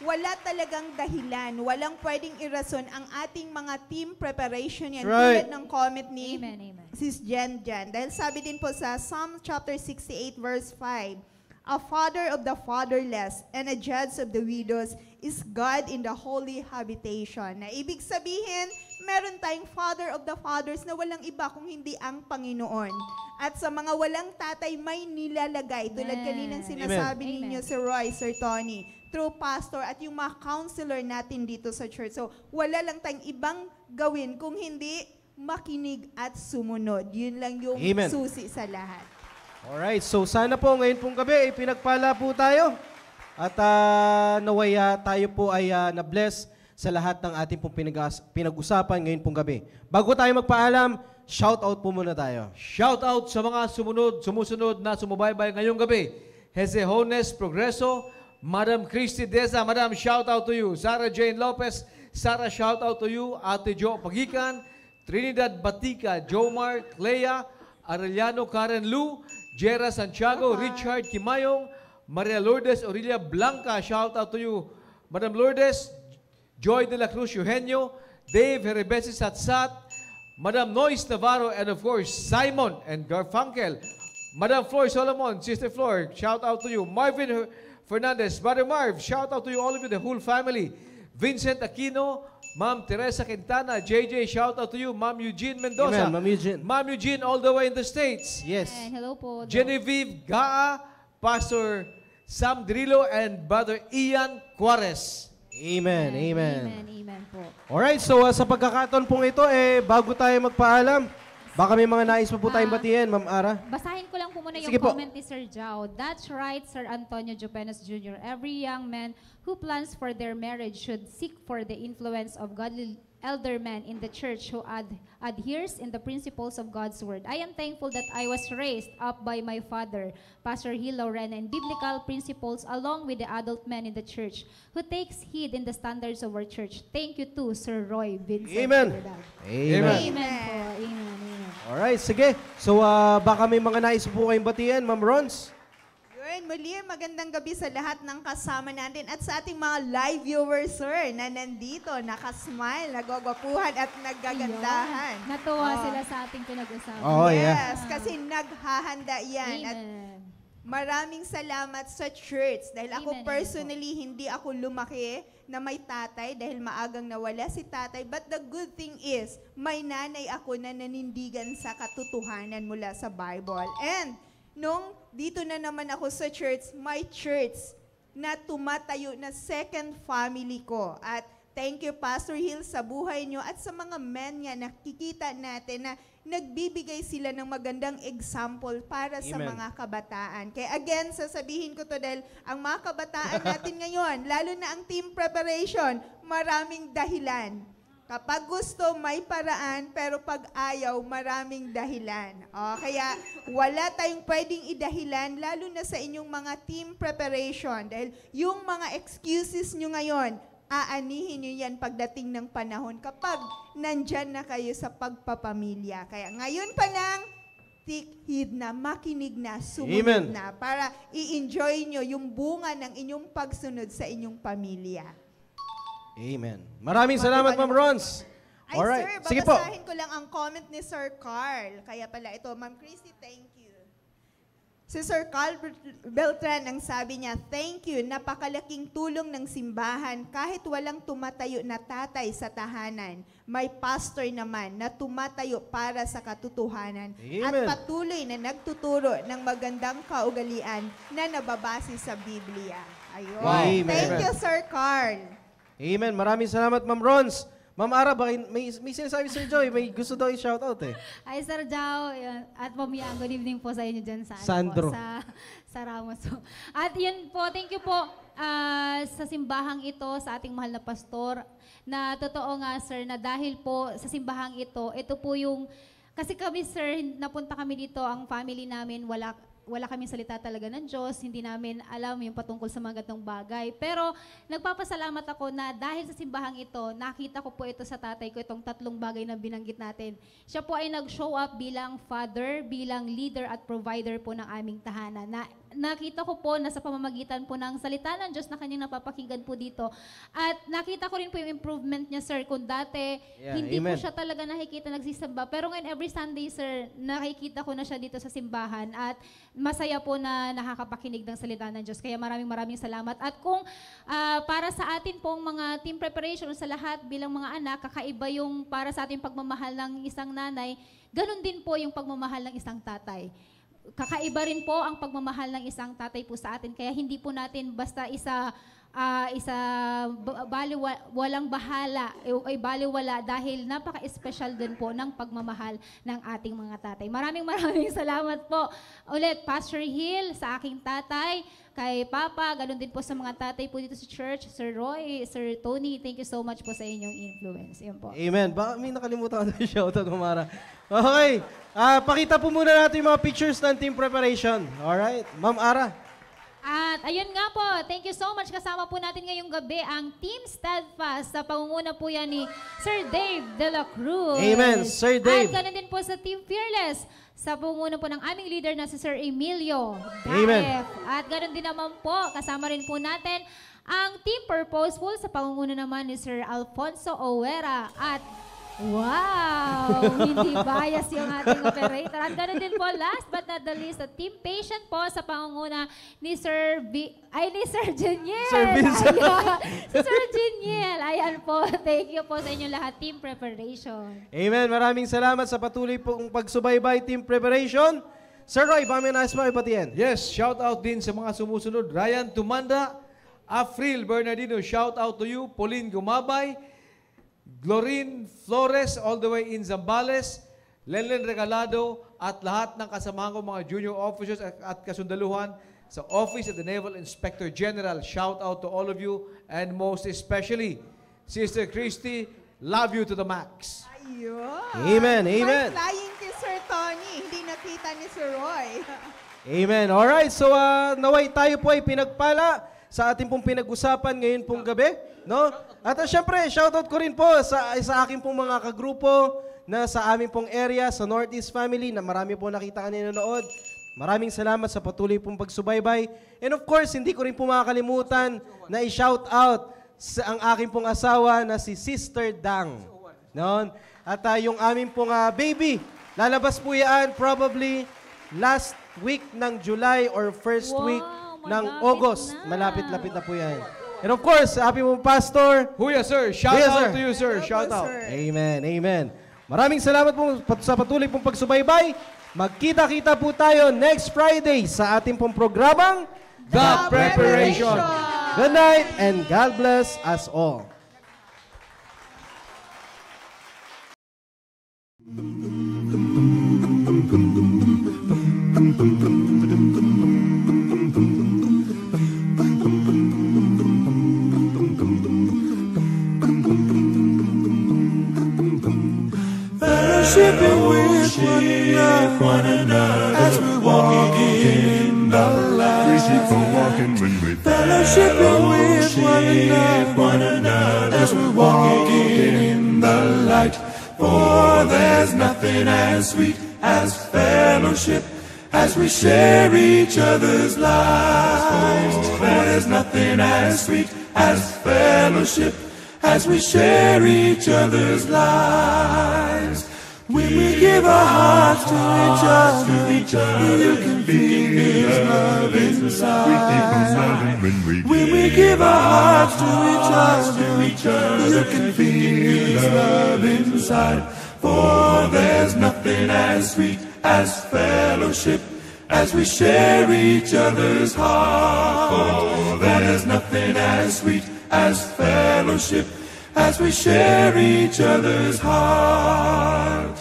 wala talagang dahilan, walang pwedeng irason ang ating mga team preparation yan. Right. Tulad ng comment ni Amen, amen. Sis Jen. Dahil sabi din po sa Psalm chapter 68 verse 5, a father of the fatherless and a judge of the widows is God in the holy habitation. Na ibig sabihin, meron tayong father of the fathers na walang iba kung hindi ang Panginoon. At sa mga walang tatay, may nilalagay. Tulad Amen. kaninang sinasabi Amen. ninyo, Sir Roy, Sir Tony, through pastor at yung mga counselor natin dito sa church. So, wala lang tayong ibang gawin kung hindi makinig at sumunod. Yun lang yung Amen. susi sa lahat. Alright, so sana po ngayon pong gabi ay pinagpala po tayo at nawaya tayo po ay na-bless sa lahat ng ating pong pinag-usapan ngayon pong gabi. Bago tayo magpaalam, shout out po muna tayo. Shout out sa mga sumusunod na sumubaybay ngayong gabi. Jesehones Progreso, Madam Christy Deza, Madam, shout out to you. Sarah Jane Lopez, Sarah, shout out to you. Ate Jo Pagikan, Trinidad Batica, Jomar, Clea, Arellano Karen Lu, Jera Santiago, Richard Kimayong, Maria Lourdes Aurelia Blanca, shout out to you. Madam Lourdes, Joy de la Cruz Eugenio, Dave Herebesis Satsat, Madam Noyce Navarro, and of course, Simon and Garfunkel. Madam Flor Solomon, Sister Flor, shout out to you. Marvin Fernandez, Brother Marv, shout out to you, all of you, the whole family. Vincent Aquino, Ma'am Teresa Quintana, JJ, shout out to you. Ma'am Eugene Mendoza. Amen, Ma'am Eugene. Ma'am Eugene, all the way in the States. Yes. Amen. Hello po. Genevieve Gaa, Pastor Sam Drillo, and Brother Ian Juarez. Amen, amen. Amen, amen po. Alright, so sa pagkakataon pong ito, bago tayo magpaalam, baka may mga nais pa po tayong batiin, Ma'am Ara. Basahin ko lang po muna yung Sige po. comment ni Sir Jao. That's right, Sir Antonio Jopenas Jr. Every young man who plans for their marriage should seek for the influence of godly elder men in the church who adheres in the principles of God's word. I am thankful that I was raised up by my father, Pastor Hill Lorena, in biblical principles along with the adult men in the church who takes heed in the standards of our church. Thank you to Sir Roy Vincent. Amen. Verdad. Amen. Amen po. Amen. Amen. Alright, sige. So baka may mga nais po kayong batiin, Ma'am Rons. Yun, muli, magandang gabi sa lahat ng kasama natin at sa ating mga live viewers, sir, na nandito, nakasmile, nagwagwapuhan at naggagandahan. Ayun. Natuwa Oh. sila sa ating pinag-usapan. Oh, yeah. Yes, kasi naghahanda yan. At Amen. maraming salamat sa church dahil ako Amen. personally hindi ako lumaki na may tatay dahil maagang nawala si tatay. But the good thing is, may nanay ako na nanindigan sa katotohanan mula sa Bible. And nung dito na naman ako sa church, my church na tumatayo na second family ko. At thank you, Pastor Hill, sa buhay nyo at sa mga men nga nakikita natin na nagbibigay sila ng magandang example para sa Amen. mga kabataan. Kaya again, sasabihin ko to dahil ang mga kabataan natin ngayon, lalo na ang team preparation, maraming dahilan. Kapag gusto, may paraan, pero pag ayaw, maraming dahilan. O, kaya wala tayong pwedeng idahilan, lalo na sa inyong mga team preparation. Dahil yung mga excuses nyo ngayon, aanihin nyo yan pagdating ng panahon kapag nandyan na kayo sa pagpapamilya. Kaya ngayon pa lang, take na, makinig na, sumunod Amen. na, para i-enjoy nyo yung bunga ng inyong pagsunod sa inyong pamilya. Amen. Maraming salamat, Ma'am Rons. Ay, Alright. sir, Sige po. babasahin ko lang ang comment ni Sir Carl. Kaya pala ito, Ma'am Christy, thank you. Si Sir Carl Beltran, ang sabi niya, thank you, napakalaking tulong ng simbahan kahit walang tumatayo na tatay sa tahanan. May pastor naman na tumatayo para sa katotohanan at Amen. patuloy na nagtuturo ng magandang kaugalian na nababase sa Biblia. Ayun. Wow. Thank Amen. you, Sir Carl. Amen. Maraming salamat, Ma'am Rons. Ma'am Ara, may sinasabi Sir Joy, may gusto daw i-shoutout eh. Ay, Sir Jao, at Mamiang, good evening po sa inyo dyan sa, Sandro. sa Ramos. At yun po, thank you po sa simbahang ito, sa ating mahal na pastor, na totoo nga, sir, na dahil po sa simbahang ito po yung, kasi kami, sir, napunta kami dito, ang family namin, wala kaming salita talaga ng Diyos, hindi namin alam yung patungkol sa mga ganitong bagay. Pero nagpapasalamat ako na dahil sa simbahang ito, nakita ko po ito sa tatay ko, itong 3 bagay na binanggit natin. Siya po ay nag-show up bilang father, bilang leader at provider po ng aming tahanan. Nakita ko po na sa pamamagitan po ng salita ng Diyos na kanyang napapakinggan po dito. At nakita ko rin po yung improvement niya, sir. Kung dati, hindi amen. po siya talaga nakikita nagsisamba. Pero ngayon, every Sunday, sir, nakikita ko na siya dito sa simbahan. At masaya po na nakakapakinig ng salita ng Diyos. Kaya maraming salamat. At kung para sa atin pong mga team preparation sa lahat bilang mga anak, kakaiba yung para sa ating pagmamahal ng isang nanay, ganun din po yung pagmamahal ng isang tatay. Kakaiba rin po ang pagmamahal ng isang tatay po sa atin. Kaya hindi po natin basta walang bahala ay baliwala dahil napaka-special din po ng pagmamahal ng ating mga tatay. Maraming salamat po ulit, Pastor Hill, sa aking tatay, kay Papa, ganun din po sa mga tatay po dito sa church, Sir Roy, Sir Tony, thank you so much po sa inyong influence. Yan po. Amen. Baka may nakalimutan ko na shoutout, Mara. Okay. Pakita po muna natin yung mga pictures ng team preparation. Alright. Ma'am Ara. At ayun nga po, thank you so much. Kasama po natin ngayong gabi ang Team Steadfast. Sa pangunguna po yan ni Sir Dave de la Cruz. Amen, Sir Dave. At ganun din po sa Team Fearless. Sa pangunguna po ng aming leader na si Sir Emilio Amen. Daef. At ganun din naman po, kasama rin po natin ang Team Purposeful. Sa pangunguna naman ni Sir Alfonso Owera. At wow! Hindi bias yung ating operator. At ganoon din po, last but not the least, Team Patient po sa pangunguna ni Sir Jeniel. Sir Vincent. Si Sir Jeniel. Ayan po. Thank you po sa inyo lahat, Team Preparation. Amen. Maraming salamat sa patuloy pong pagsubaybay, team preparation. Sir Roy, baka may nais mo ipatiin? Yes, shout out din sa mga sumusunod. Ryan Tumanda, Afril Bernardino, shout out to you. Pauline Gumabay, Glorin Flores, all the way in Zambales, Lenlen Regalado, at lahat ng kasamahan ko, mga junior officers at kasundaluhan sa Office of the Naval Inspector General. Shout out to all of you, and most especially, Sister Christy, love you to the max. Ayun. Amen, amen. First flying kay Sir Tony, hindi nakita ni Sir Roy. Amen. Alright, so naway tayo po ay pinagpala sa ating pong pinag-usapan ngayon pong gabi. No? At syempre, shoutout ko rin po sa aking pong mga kagrupo na sa aming pong area, sa Northeast Family, na marami po nakita kanina nanood. Maraming salamat sa patuloy pong pagsubaybay. And of course, hindi ko rin po makakalimutan na i-shoutout sa ang aking pong asawa na si Sister Dang. No? At yung aming pong baby, lalabas po yan probably last week ng July or first week ng August. Malapit-lapit na po yan. And of course, happy mo Pastor. Huya, sir. Shout Huya, out sir. to you, sir. Shout out. Sir. Amen, amen. Maraming salamat po sa patuloy pong pagsubaybay. Magkita-kita po tayo next Friday sa ating pong programang The Preparation. Good night and God bless us all. Fellowshipping with one another as we're walking in the light. Fellowshipping with one another as we're walking in the light. For there's nothing as sweet as fellowship as we share each other's lives. For there's nothing as sweet as fellowship as we share each other's lives. When we give our hearts to each other, you can feel His love inside. When we give our hearts to each other, you can feel His love inside. For there's nothing as sweet as fellowship, as we share each other's heart. For there's nothing as sweet as fellowship, as we share each other's heart.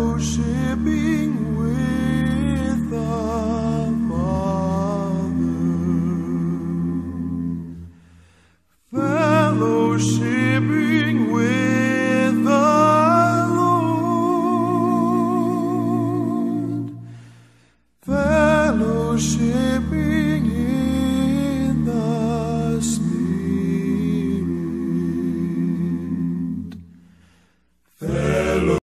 Fellowshipping with the Father, fellowshipping with the Lord, fellowshipping